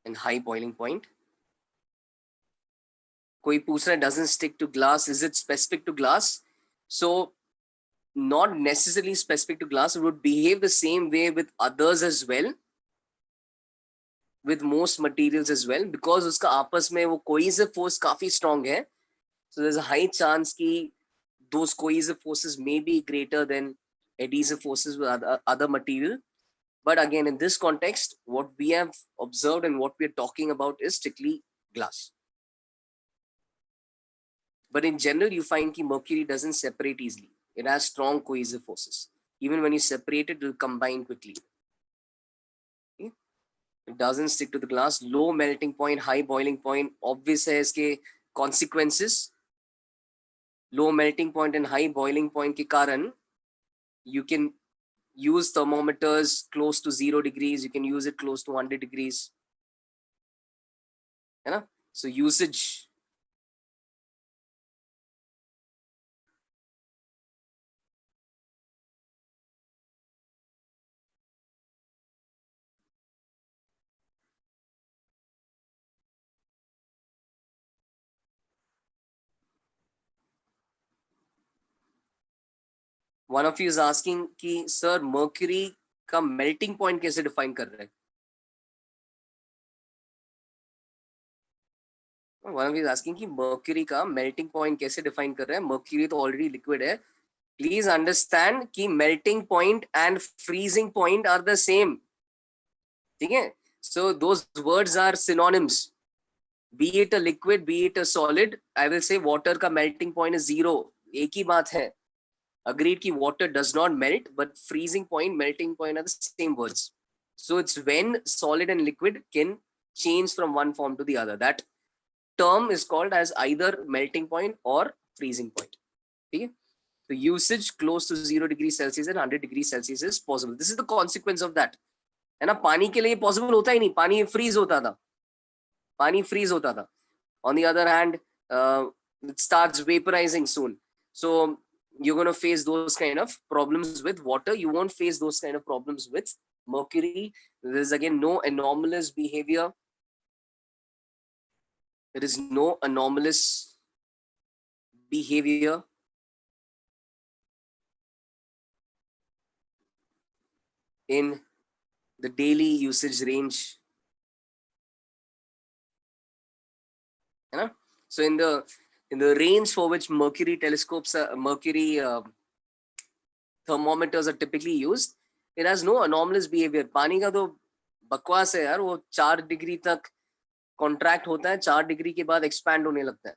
[SPEAKER 1] and high boiling point. कोई पूछ रहा है doesn't stick to glass. Is it specific to glass? So not necessarily specific to glass. It would behave the same way with others as well, with most materials as well, because उसका आपस में वो cohesive force काफी strong है. So there's a high chance कि those cohesive forces may be greater than adhesive forces with other material. But again, in this context, what we have observed and what we're talking about is strictly glass. But in general, you find that mercury doesn't separate easily. It has strong cohesive forces. Even when you separate it, it will combine quickly. Okay? It doesn't stick to the glass. Low melting point, high boiling point. Obvious hai iske consequences. Low melting point and high boiling point ke karan, you can use thermometers close to 0 degrees. You can use it close to 100 degrees. है ना? So usage. One of you is asking कि sir mercury का melting point कैसे define कर रहे हैं? One of you is asking कि mercury का melting point कैसे define कर रहे हैं? Mercury तो already liquid है. Please understand कि melting point and freezing point are the same. ठीक है? So those words are synonyms. Be it a liquid, be it a solid. I will say water का melting point is 0. एक ही बात है. Agreed कि water does not melt, but freezing point, melting point are the same words. So it's when solid and liquid can change from one form to the other. That term is called as either melting point or freezing point. Okay? So usage close to 0 degrees Celsius and 100 degrees Celsius is possible. This is the consequence of that. है ना? पानी के लिए possible होता ही नहीं. पानी freeze होता था. पानी freeze होता था. On the other hand, it starts vaporizing soon. So you're going to face those kind of problems with water. You won't face those kind of problems with mercury. There is again no anomalous behavior. There is no anomalous behavior. In the daily usage range. You know? So in the range for which mercury telescopes, mercury thermometers are typically used, it has no anomalous behavior. पानी का तो बकवास है यार, वो 4 degree तक contract होता है, 4 डिग्री के बाद एक्सपैंड होने लगता है.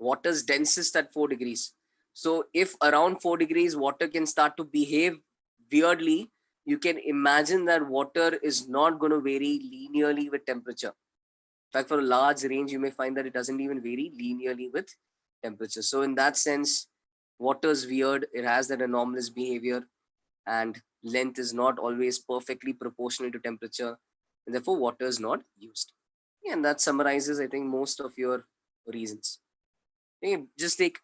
[SPEAKER 1] Water's densest at 4 degrees. So if around 4 degrees water can start to behave weirdly, you can imagine that water is not going to vary linearly with temperature. In fact, for a large range, you may find that it doesn't even vary linearly with temperature. So in that sense, water is weird. It has that anomalous behavior, and length is not always perfectly proportional to temperature, and therefore water is not used. Yeah, and that summarizes, I think, most of your reasons. Okay, just take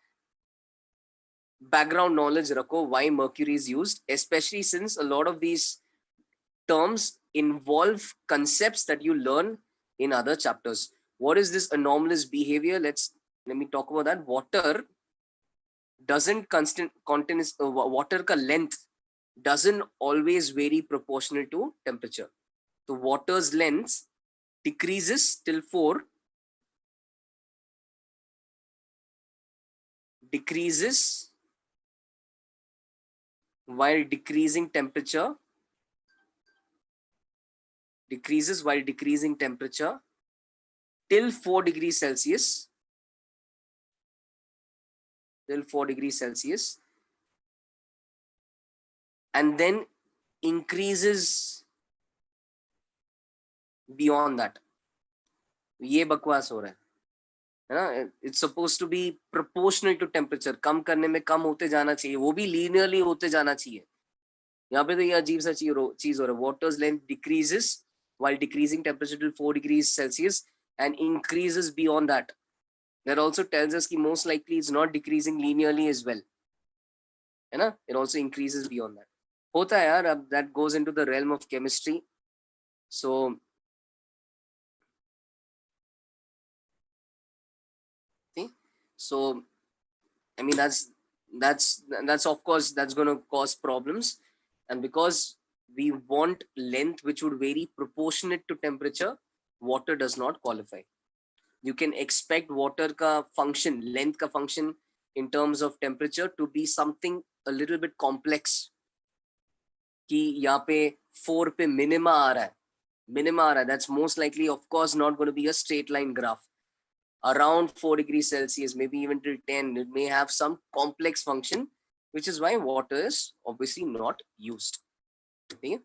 [SPEAKER 1] background knowledge rakho why mercury is used, especially since a lot of these terms involve concepts that you learn in other chapters. What is this anomalous behavior? Let me talk about that. Water doesn't water ka length doesn't always vary proportional to temperature. So water's length decreases till 4, decreases while decreasing temperature, decreases while decreasing temperature till 4 degrees Celsius, till 4 degrees Celsius, and then increases beyond that. ये बकवास हो रहा है ना. It's supposed to be proportional to temperature. कम करने में कम होते जाना चाहिए, वो भी linearly होते जाना चाहिए. यहाँ पे तो ये अजीब सा चीज हो रहा है. Water's length decreases while decreasing temperature till 4 degrees Celsius and increases beyond that. That also tells us that most likely it's not decreasing linearly as well. है ना? It also increases beyond that. होता है यार, अब that goes into the realm of chemistry. So I mean that's of course that's going to cause problems, and because we want length which would vary proportionate to temperature, water does not qualify. You can expect water ka function, length ka function in terms of temperature to be something a little bit complex. कि यहाँ पे 4 पे minima आ रहा है, that's most likely of course not going to be a straight line graph. Around 4 degrees Celsius, maybe even till 10, it may have some complex function, which is why water is obviously not used. Okay?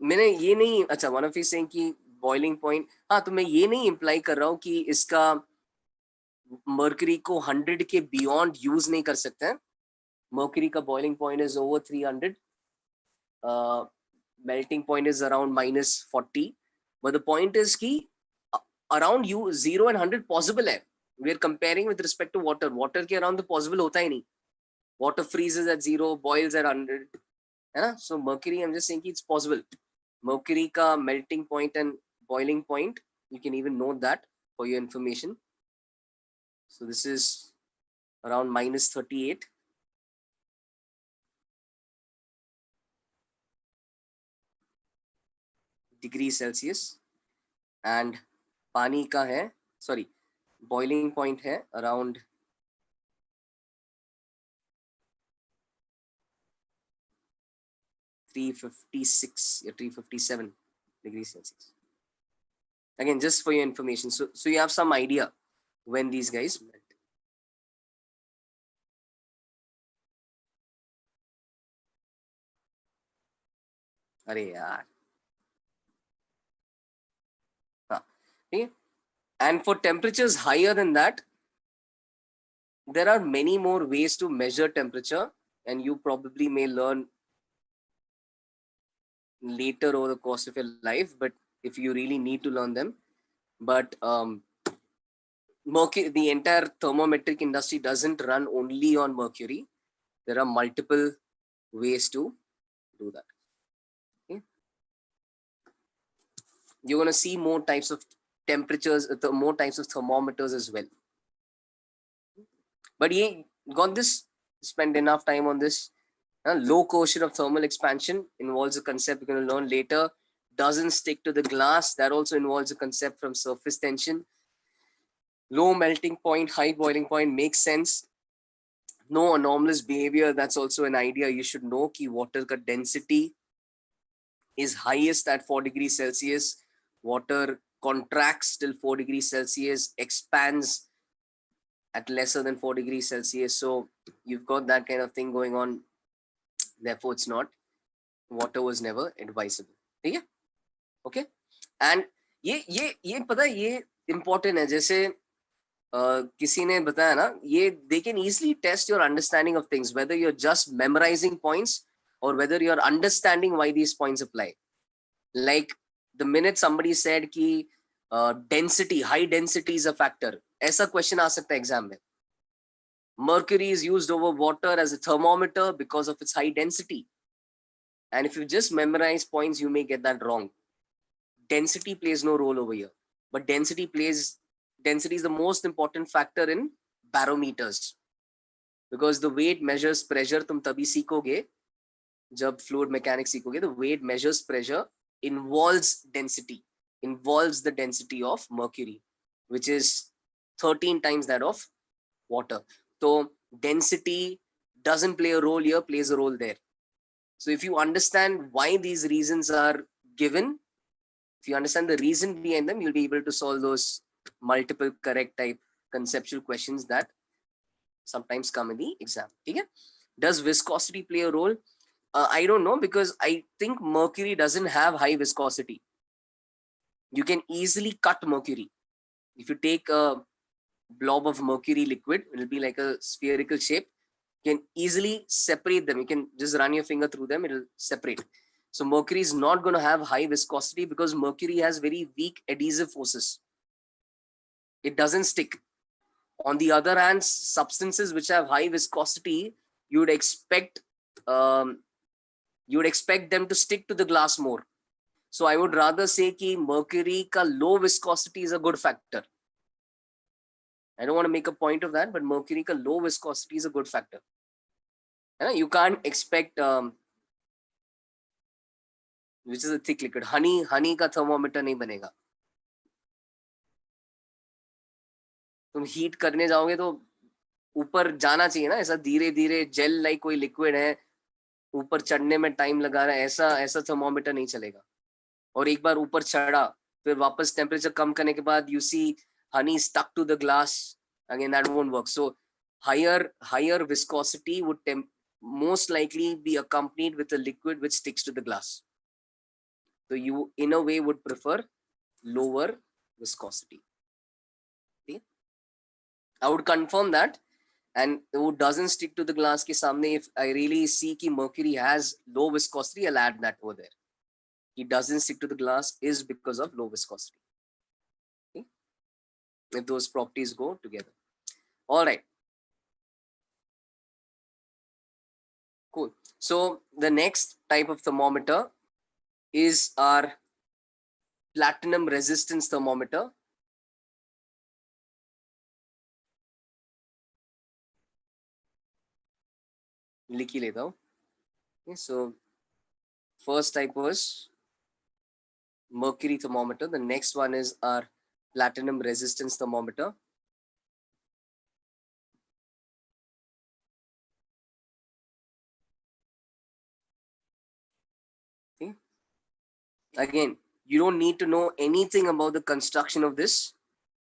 [SPEAKER 1] मैंने ये नहीं, अच्छा, one of you saying कि boiling point, हाँ, तो मैं ये नहीं imply कर रहा हूँ कि इसका mercury को 100 के beyond use नहीं कर सकते हैं. Mercury का boiling point is over 300. Melting point is around -40. But the point is कि around 0 and 100 possible है. We are comparing with respect to water. Water के around तो possible होता ही नहीं. Water freezes at 0, boils at 100. है ना? So mercury, I'm just saying कि it's possible. Mercury का melting point and boiling point, you can even note that for your information. So this is around -38. degrees Celsius, and पानी का है, sorry, boiling point है around 356 or 357 degrees Celsius. Again, just for your information, so you have some idea when these guys met. अरे यार, okay. And for temperatures higher than that, there are many more ways to measure temperature, and you probably may learn later over the course of your life, but if you really need to learn them. But mercury, the entire thermometric industry doesn't run only on mercury. There are multiple ways to do that. Okay. You're going to see more types of temperatures, more types of thermometers as well. But ye got this spend enough time on this. Low coefficient of thermal expansion involves a concept we're going to learn later. Doesn't stick to the glass. That also involves a concept from surface tension. Low melting point, high boiling point makes sense. No anomalous behavior. That's also an idea you should know. Ki water ka density is highest at 4 degrees Celsius. Water contracts till 4 degrees Celsius, expands at lesser than 4 degrees Celsius. So you've got that kind of thing going on. Therefore, it's not. Water was never advisable. ठीक है? Okay? And ये पता है ये important है जैसे किसी ने बताया ना ये they can easily test your understanding of things whether you're just memorizing points or whether you're understanding why these points apply. Like the minute somebody said कि density, high density is a factor. ऐसा question आ सकता है exam में. Mercury is used over water as a thermometer because of its high density. And if you just memorize points, you may get that wrong. Density plays no role over here, but density is the most important factor in barometers because the way it measures pressure, तुम तभी सीखोगे जब fluid mechanics सीखोगे. The way it measures pressure involves the density of mercury, which is 13 times that of water. So density doesn't play a role here, plays a role there. So if you understand why these reasons are given, if you understand the reason behind them, you'll be able to solve those multiple correct type conceptual questions that sometimes come in the exam. Okay? Does viscosity play a role? I don't know because I think mercury doesn't have high viscosity. You can easily cut mercury. If you take a blob of mercury liquid, it'll be like a spherical shape. You can easily separate them. You can just run your finger through them, it'll separate. So mercury is not going to have high viscosity because mercury has very weak adhesive forces. It doesn't stick. On the other hand, substances which have high viscosity, you would expect them to stick to the glass more. So I would rather say कि mercury का low viscosity is a good factor. I don't want to make a point of that, but mercury का low viscosity is a good factor. You can't expect which is a thick liquid. Honey का thermometer नहीं बनेगा. तुम heat करने जाओगे तो ऊपर जाना चाहिए ना, ऐसा धीरे धीरे जेल लाइक कोई लिक्विड है ऊपर चढ़ने में टाइम लगा रहा है, ऐसा थर्मोमीटर नहीं चलेगा. और एक बार ऊपर चढ़ा फिर वापस टेम्परेचर कम करने के बाद you see honey stuck to the glass, again that won't work. So higher viscosity would most likely be accompanied with a liquid which sticks to the glass. So you in a way would prefer lower viscosity. Okay? I would confirm that. And who doesn't stick to the glass ke samne, if I really see ki mercury has low viscosity, I'll add that over there. It doesn't stick to the glass is because of low viscosity. Okay? If those properties go together. All right. Cool. So the next type of thermometer is our platinum resistance thermometer. लिखी लेता हूँ. Okay, so first type was mercury thermometer. The next one is our platinum resistance thermometer. Okay. Again, you don't need to know anything about the construction of this.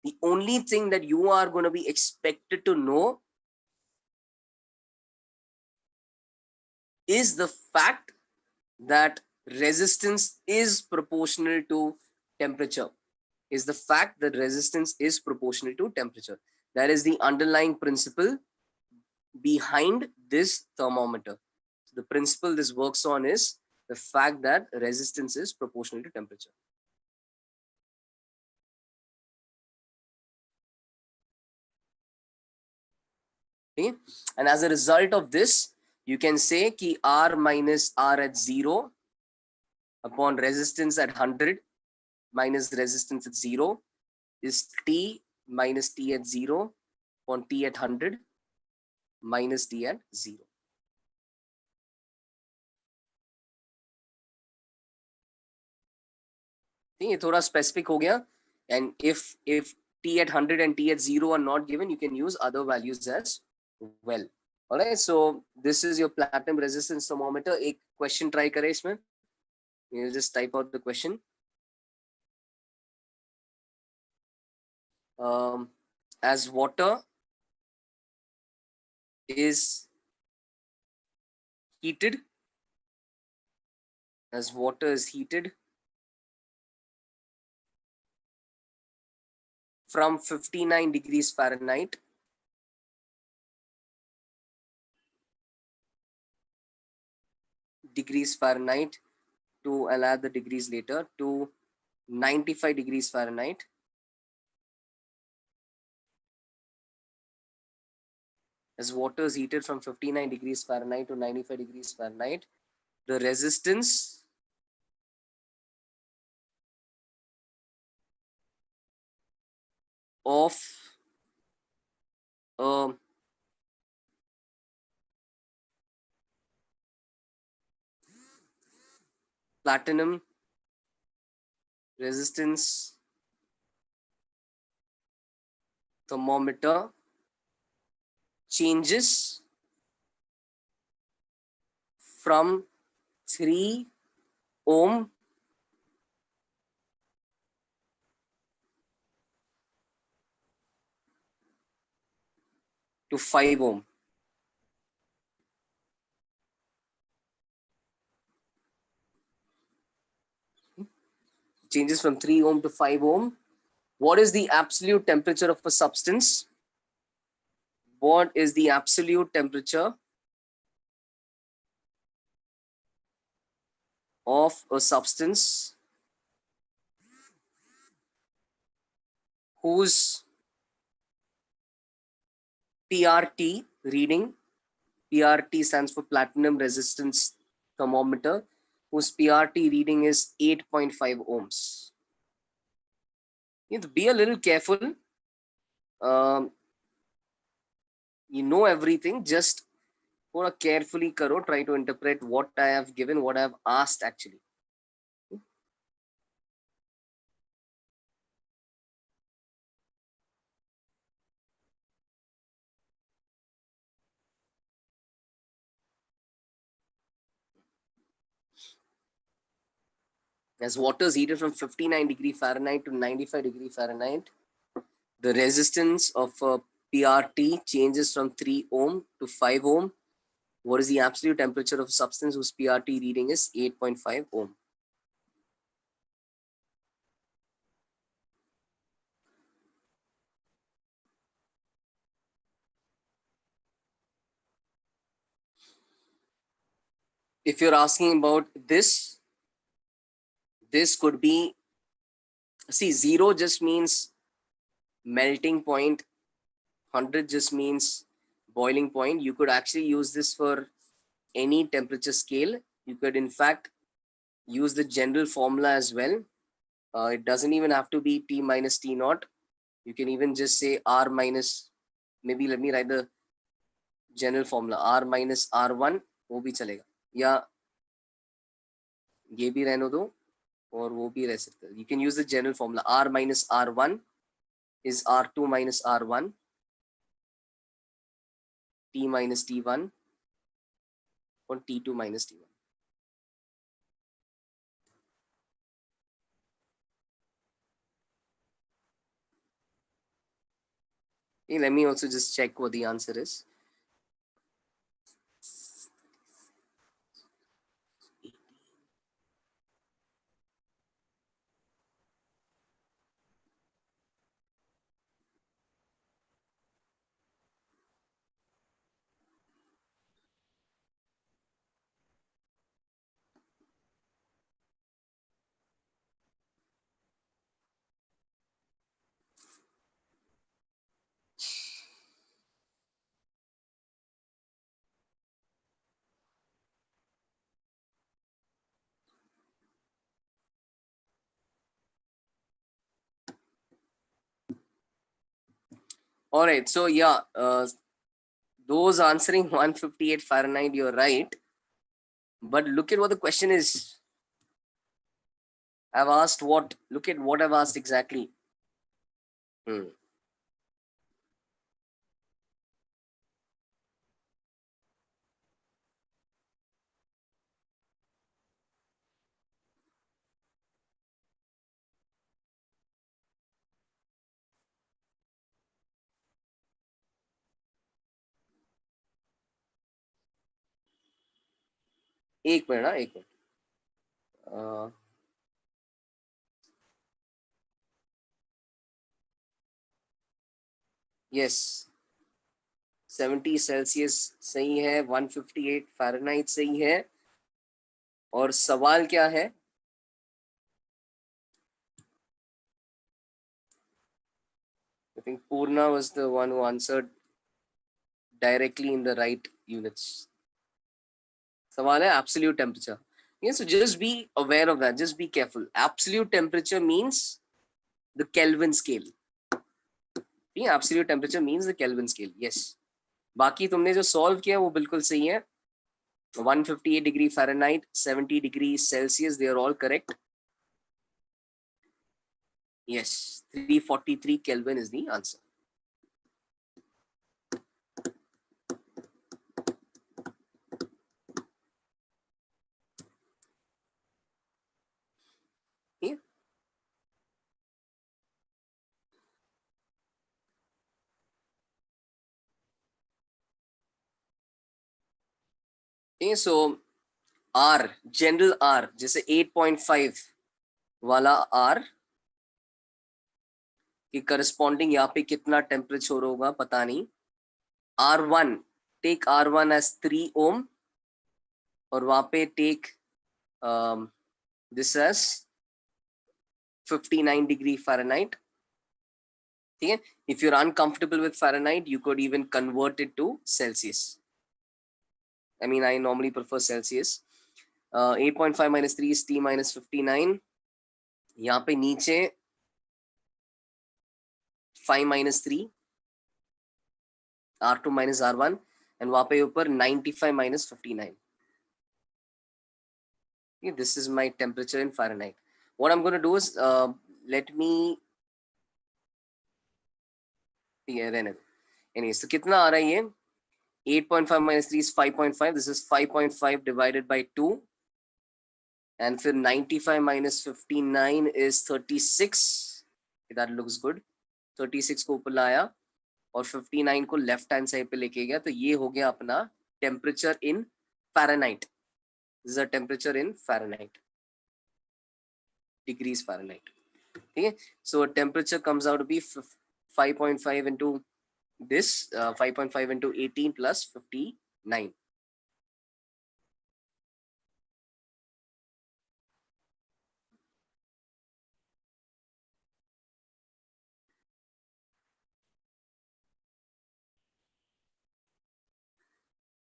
[SPEAKER 1] The only thing that you are going to be expected to know is the fact that resistance is proportional to temperature. Is the fact that resistance is proportional to temperature. That is the underlying principle behind this thermometer. So the principle this works on is the fact that resistance is proportional to temperature. Okay? And as a result of this, you can say ki R minus R at 0 upon resistance at 100 minus resistance at 0 is T minus T at 0 upon T at 100. minus T at 0. ये थोड़ा specific हो गया. And if T at 100 and T at 0 are not given, you can use other values as well. All right, so this is your platinum resistance thermometer. एक question try करें इसमें. You just type out the question. As water is heated, from 59 degrees Fahrenheit to, I'll add the degrees later, to 95 degrees Fahrenheit. As water is heated from 59 degrees Fahrenheit to 95 degrees Fahrenheit, the resistance of platinum resistance thermometer changes from 3 ohm to 5 ohm. Changes from 3 ohm to 5 ohm. What is the absolute temperature of a substance? What is the absolute temperature of a substance whose PRT reading, PRT stands for platinum resistance thermometer, whose PRT reading is 8.5 ohms? You have to be a little careful. You know everything, just carefully karo, try to interpret what I have given, what I have asked actually. As water is heated from 59 degree Fahrenheit to 95 degree Fahrenheit, the resistance of a PRT changes from 3 ohm to 5 ohm. What is the absolute temperature of a substance whose PRT reading is 8.5 ohm? If you're asking about this could be, see, 0 just means melting point, 100 just means boiling point. You could actually use this for any temperature scale. You could in fact use the general formula as well. It doesn't even have to be T minus T naught. You can even just say R minus, maybe let me write the general formula, R minus R1, वो भी चलेगा, या ये भी रहने दो और वो भी रह सकता है. You can use the general formula, R minus R1 is R2 minus R1, T minus T1 or T2 minus T1. Okay, let me also just check what the answer is. All right, so yeah, Those answering 158 Fahrenheit, you're right. But look at what the question is. I've asked what? Look at what I've asked exactly. एक minute, एक minute. Yes, 70 Celsius सही है, 158 Fahrenheit सही है. और सवाल क्या है? I think Purna was the one who answered directly in the right units. सवाल है absolute temperature. Yes, so just be aware of that. Just be careful. Absolute temperature means the Kelvin scale. Yeah, absolute temperature means the Kelvin scale. Yes. बाकी तुमने जो solve किया वो बिल्कुल सही है. 158 degree Fahrenheit, 70 degrees Celsius, they are all correct. Yes, 343 Kelvin is the answer. Yeah. Okay, so R, general R, जैसे 8.5 वाला R की corresponding यहाँ पे कितना temperature होगा पता नहीं. R1, take R1 as 3 ohm और वहाँ पे take this as 59 degree Fahrenheit. ठीक है? If you're uncomfortable with Fahrenheit, you could even convert it to Celsius. I mean, I normally prefer Celsius. 8.5 minus 3 is T minus 59. यहाँ पे नीचे 5 minus 3, R2 minus R1, and वहाँ पे ऊपर 95 minus 59. Okay, this is my temperature in Fahrenheit. What I'm going to do is let me. Anyways, so कितना आ रहा है ये? 8.5 minus 3 is 5.5. This is 5.5 divided by 2. And फिर 95 minus 59 is 36. That looks good. 36 को ऊपर लाया और 59 को लेफ्ट हैंड साइड पे लेके गया, तो ये हो गया अपना temperature in Fahrenheit. This is a temperature in Fahrenheit, degrees Fahrenheit. ठीक है, so temperature comes out to be 5.5 into this 5.5 into 18 plus 59.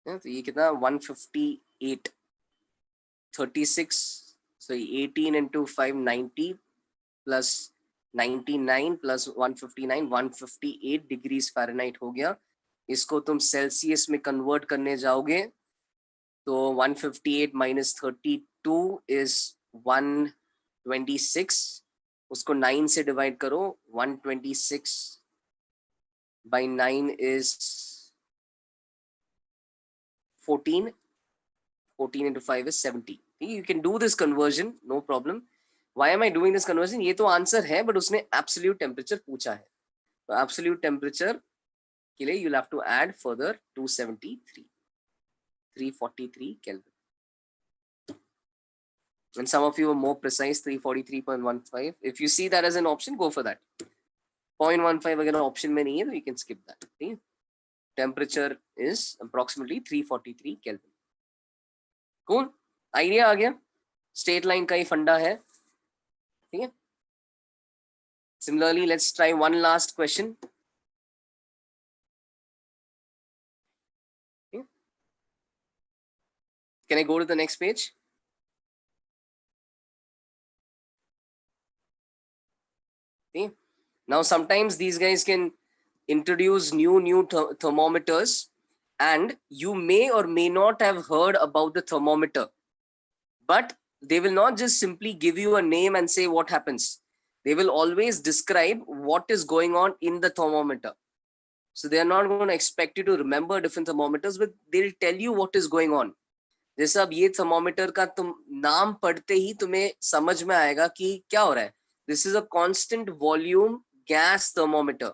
[SPEAKER 1] तो ये कितना 158, 36, so 18 into 590 plus 99 plus 159, 158 degrees Fahrenheit हो गया. इसको तुम सेल्सियस में कन्वर्ट करने जाओगे तो 158 minus 32 is 126. उसको 9 से डिवाइड करो. 126 by 9 is 14. 14 into 5 is 70. You can do this conversion, no problem. Why am I doing this conversion? ये तो आंसर है, बट उसने absolute temperature पूछा है. तो absolute temperature के लिए you'll have to add further 273, 343 Kelvin. And some of you are more precise, 343.15. If you see that as an option, go for that. 0.15 अगर ऑप्शन में नहीं है तो you can skip that. Okay? Temperature is approximately 343 Kelvin. Cool? Idea आ गया? Straight line का ही फंडा है. ठीक है? Similarly, let's try one last question. Okay? Can I go to the next page? Okay. Now, sometimes these guys can introduce new thermometers And you may or may not have heard about the thermometer, but they will not just simply give you a name and say what happens. They will always describe what is going on in the thermometer. So they are not going to expect you to remember different thermometers, but they'll tell you what is going on. जैसे अब ये thermometer का तुम नाम पढ़ते ही तुम्हें समझ में आएगा कि क्या हो रहा है. This is a constant volume gas thermometer.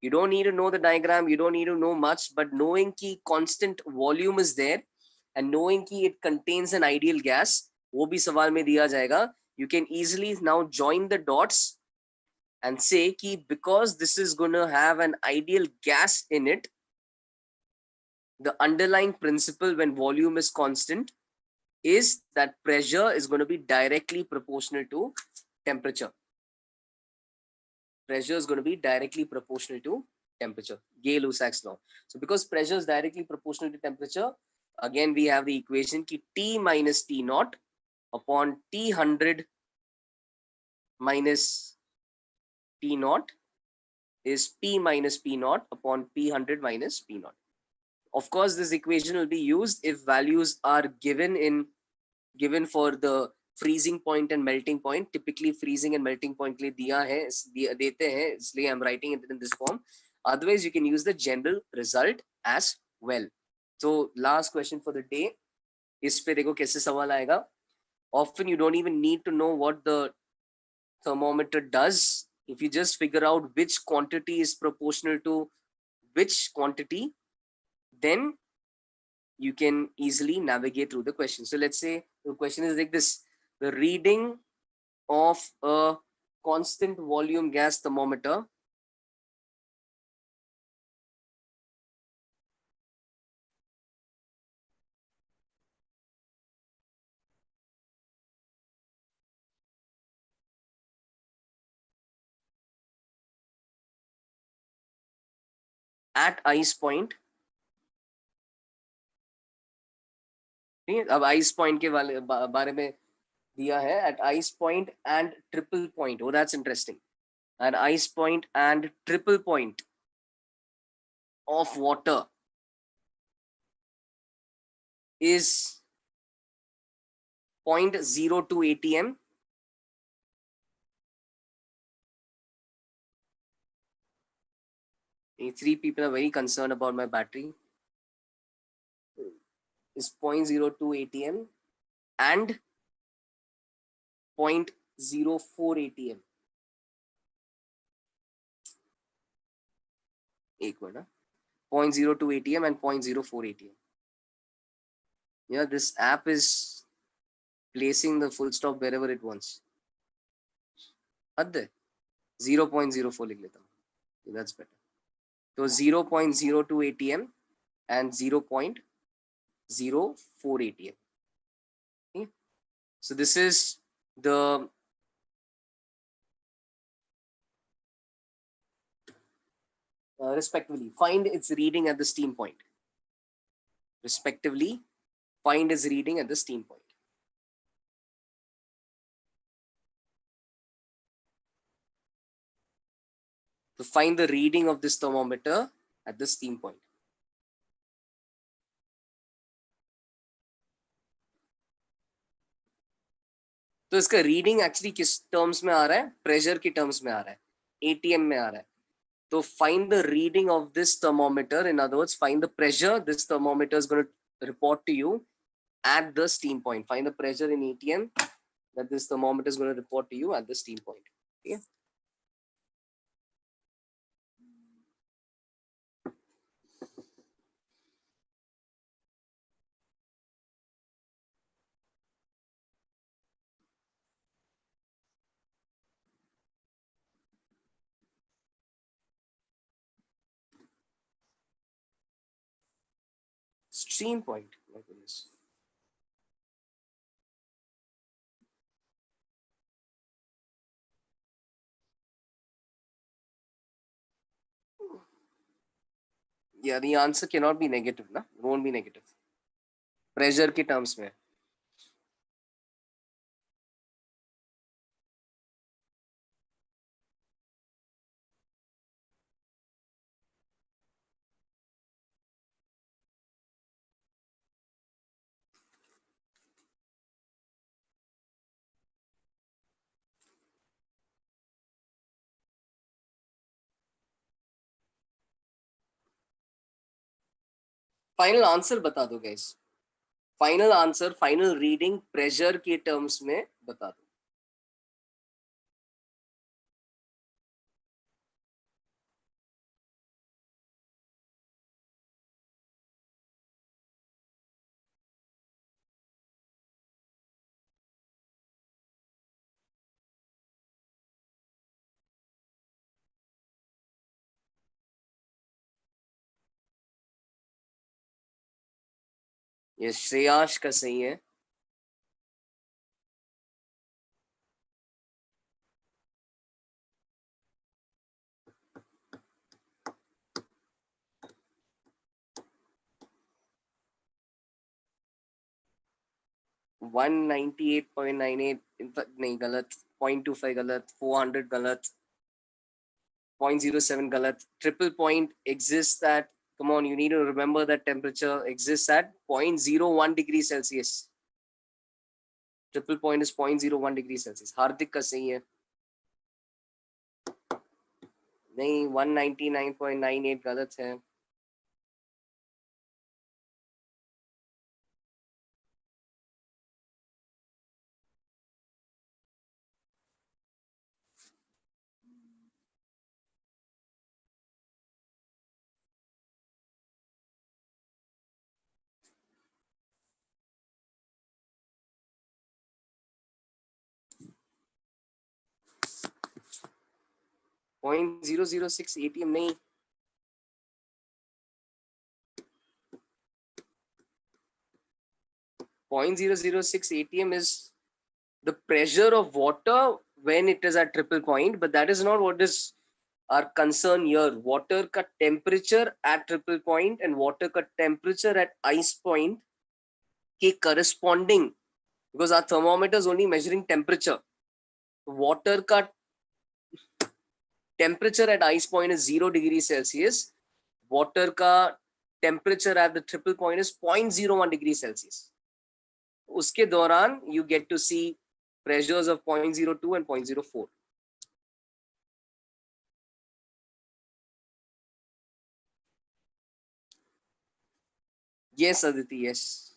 [SPEAKER 1] You don't need to know the diagram, you don't need to know much, but knowing कि constant volume is there and knowing कि it contains an ideal gas, वो भी सवाल में दिया जाएगा. You can easily now join the dots and say कि because this is going to have an ideal gas in it, the underlying principle when volume is constant is that pressure is going to be directly proportional to temperature. Pressure is going to be directly proportional to temperature. Gay-Lussac's law. So because pressure is directly proportional to temperature, again we have the equation ki T minus T naught upon T100 minus P naught is P minus P naught upon P100 minus P naught. Of course, this equation will be used if values are given for the freezing point and melting point. Typically freezing and melting point के लिए दिया है, देते हैं, इसलिए I'm writing it in this form. Otherwise, you can use the general result as well. So last question for the day. इस पे देखो कैसे सवाल आएगा. Often you don't even need to know what the thermometer does. If you just figure out which quantity is proportional to which quantity, then you can easily navigate through the question. So let's say the question is like this: the reading of a constant volume gas thermometer at ice point. अब ice point के बारे में दिया है, at ice point and triple point. Oh, that's interesting. At ice point and triple point of water is 0.02 atm. Three people are very concerned about my battery. Is 0.02 atm and 0.04 atm. एक minute. 0.02 atm and 0.04 atm. Yeah, this app is placing the full stop wherever it wants. हद है. 0.04 लिख लेता हूँ. That's better. So 0.02 atm and 0.04 atm. Okay. So this is the respectively find its reading at the steam point. Respectively find its reading at the steam point. To find the reading of this thermometer at the steam point. तो इसका reading actually किस terms में आ रहा है? Pressure की terms में आ रहा है, एटीएम में आ रहा है. तो find the reading of this thermometer. In other words, find the pressure this thermometer is going to report to you at the steam point. Find the pressure in ATM that this thermometer is going to report to you at the steam point. Okay. Stream point. My goodness. Yeah, the answer cannot be negative, na? It won't be negative. Pressure की terms में. Final answer बता दो guys, final answer, final reading pressure के terms में बता दो। ये श्रेयाश का सही है। वन 98.98 नहीं गलत, 0.25 गलत, 400 गलत, 0.07 गलत, triple point exists at, come on, you need to remember that temperature exists at 0.01 degrees Celsius. Triple point is 0.01 degrees Celsius. हार्दिक का सही है। नहीं, 199.98 गलत है। पॉइंट 006 ATM नहीं, point 006 ATM is the pressure of water when it is at triple point, but that is not what is our concern here. Water का temperature at triple point and water का temperature at ice point के corresponding, because our thermometer is only measuring temperature. Water का temperature at ice point is 0 degrees Celsius. Water का temperature at the triple point is 0.01 degrees Celsius. उसके दौरान you get to see pressures of 0.02 and 0.04. Yes, Aditi, yes.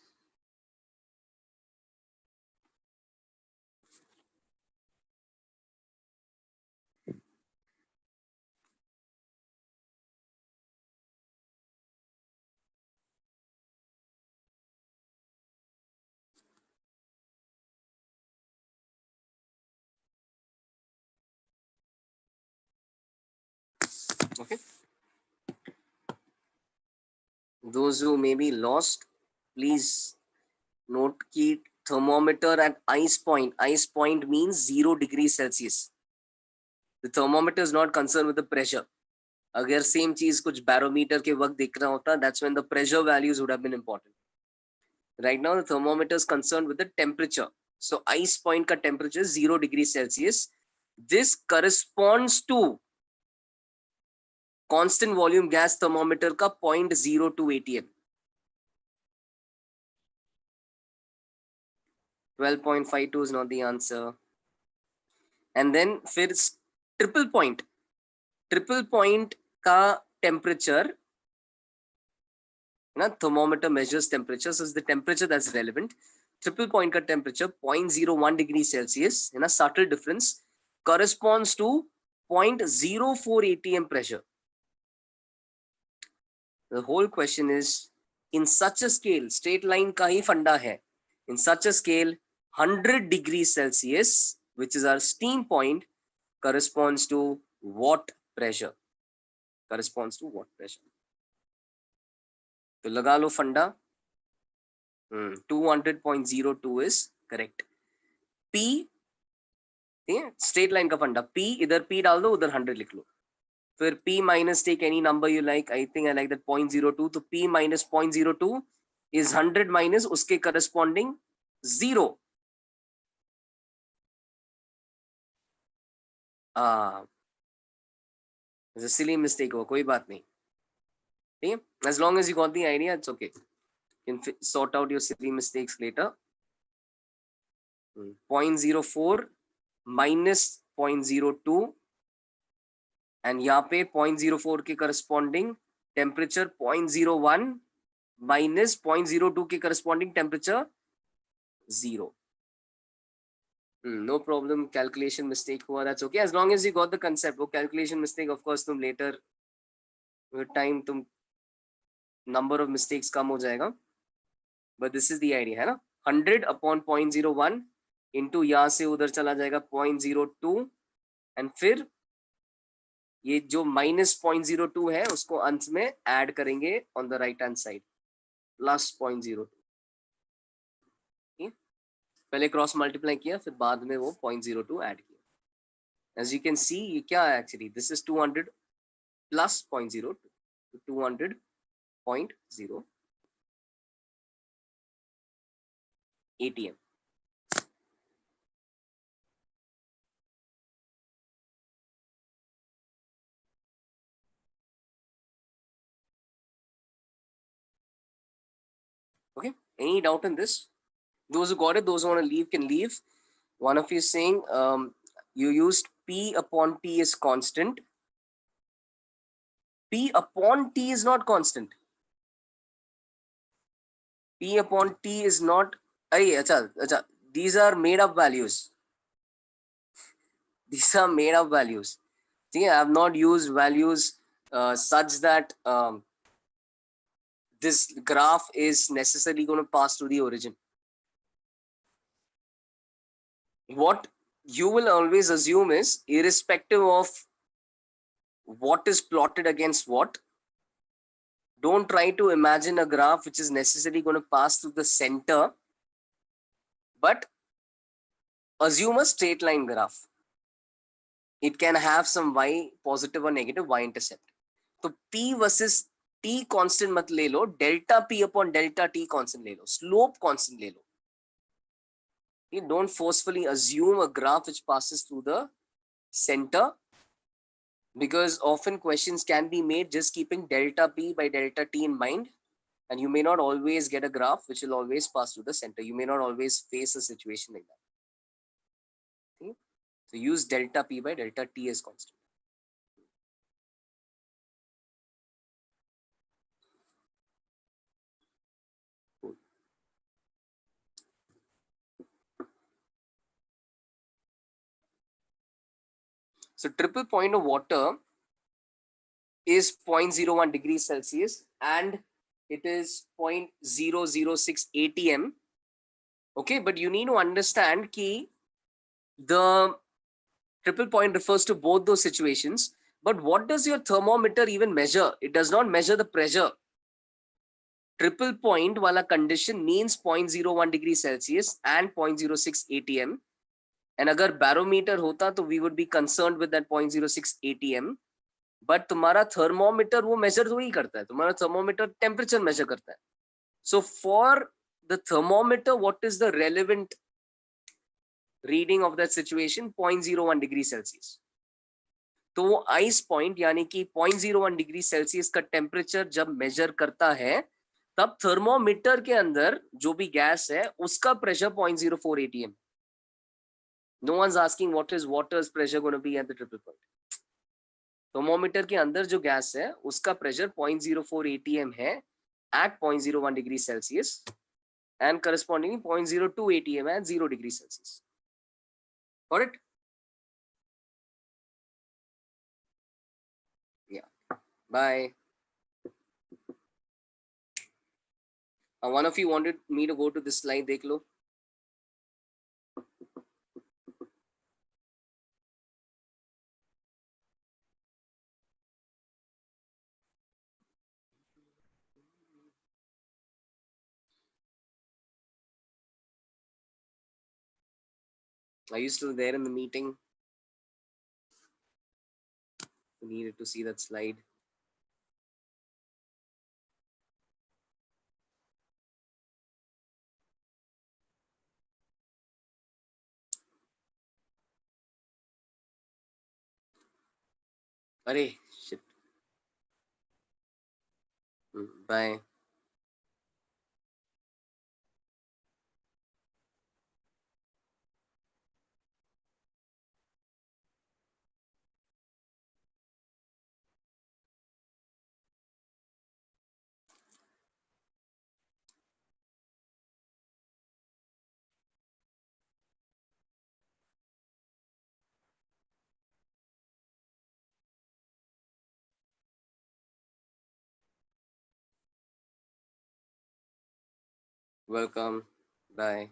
[SPEAKER 1] Okay. Those who may be lost, please note कि thermometer at ice point. Ice point means 0 degrees Celsius. The thermometer is not concerned with the pressure. अगर same चीज कुछ barometer के वक्त देखना होता, that's when the pressure values would have been important. Right now, the thermometer is concerned with the temperature. So ice point का temperature is 0 degrees Celsius. This corresponds to constant volume gas thermometer का 0.02 ATM. 12.52 is not the answer. And then फिर triple point का temperature, ना, thermometer measures temperature, so it's the temperature that's relevant. Triple point का temperature 0.01 degrees Celsius, है ना, subtle difference, corresponds to 0.04 ATM pressure. The whole question is, in such a scale, straight line का ही फंडा है, in such a scale 100 degrees Celsius, which is our steam point, corresponds to what pressure? Corresponds to what pressure? तो लगा लो फंडा. 200.02 is correct. P, straight line का फंडा, P इधर P डाल दो, उधर 100 लिख लो. फिर P minus take any number you like. I think I like that 0.02. तो P minus 0.02 is 100 minus उसके corresponding 0. It's a silly mistake हो, कोई बात नहीं. ठीक है? As long as you got the idea, it's okay. You can sort out your silly mistakes later. 0.04 minus 0.02 and यहाँ पे 0.04 के corresponding temperature 0.01 माइनस 0.02 के corresponding temperature 0. No problem. Calculation mistake हुआ, that's okay. As long as you got the concept. वो calculation mistake, of course, तुम later with time तुम number of mistakes कम हो जाएगा. But this is the idea, है ना? 100 upon 0.01 into यहाँ से उधर चला जाएगा 0.02 and फिर ये जो minus 0.02 है उसको अंत में add करेंगे on the right hand side plus 0.02. पहले क्रॉस मल्टीप्लाई किया फिर बाद में वो 0.02 ऐड किया. As you can see, ये क्या है actually? This is 200 plus 0.02. 200.0 ATM. Okay. Any doubt in this? Those who got it, those who want to leave can leave. One of you is saying you used P upon T is constant. P upon T is not constant. P upon T is not. Acha. These are made up values. These are made up values. See, I have not used values such that this graph is necessarily going to pass to the origin. What you will always assume is, irrespective of what is plotted against what, don't try to imagine a graph which is necessarily going to pass through the center, but assume a straight line graph. It can have some y positive or negative y intercept. So p versus t constant mat le lo, delta p upon delta t constant le lo, slope constant le lo. You don't forcefully assume a graph which passes through the center, because often questions can be made just keeping delta p by delta t in mind, and you may not always get a graph which will always pass through the center. You may not always face a situation like that. Okay? So use delta p by delta t as constant. Cool. So triple point of water is 0.01 degrees Celsius and it is 0.006 ATM. Okay, but you need to understand that the triple point refers to both those situations. But what does your thermometer even measure? It does not measure the pressure. Triple point wala condition means 0.01 degrees Celsius and 0.06 ATM. And agar barometer hota, तो we would be concerned with that 0.06 ATM. But तुम्हारा thermometer वो measure थोड़ी करता है. तुम्हारा thermometer temperature measure करता है. So for the thermometer, what is the relevant reading of that situation? 0.01 degrees Celsius. तो वो आइस पॉइंट यानी कि 0.01 डिग्री सेल्सियस का टेम्परेचर जब मेजर करता है, तब थर्मोमीटर के अंदर जो भी गैस है उसका pressure 0.04 ATM. No one's asking what is water's pressure going to be at the triple point. Thermometer के अंदर जो गैस है उसका प्रेशर 0.04 ATM है at 0.01 degree Celsius and correspondingly 0.02 ATM at 0 degree Celsius. Got it? Yeah. Bye. One of you wanted me to go to this slide. देख लो. Are you still there in the meeting? You needed to see that slide. Arey, shit. Bye. Welcome. Bye.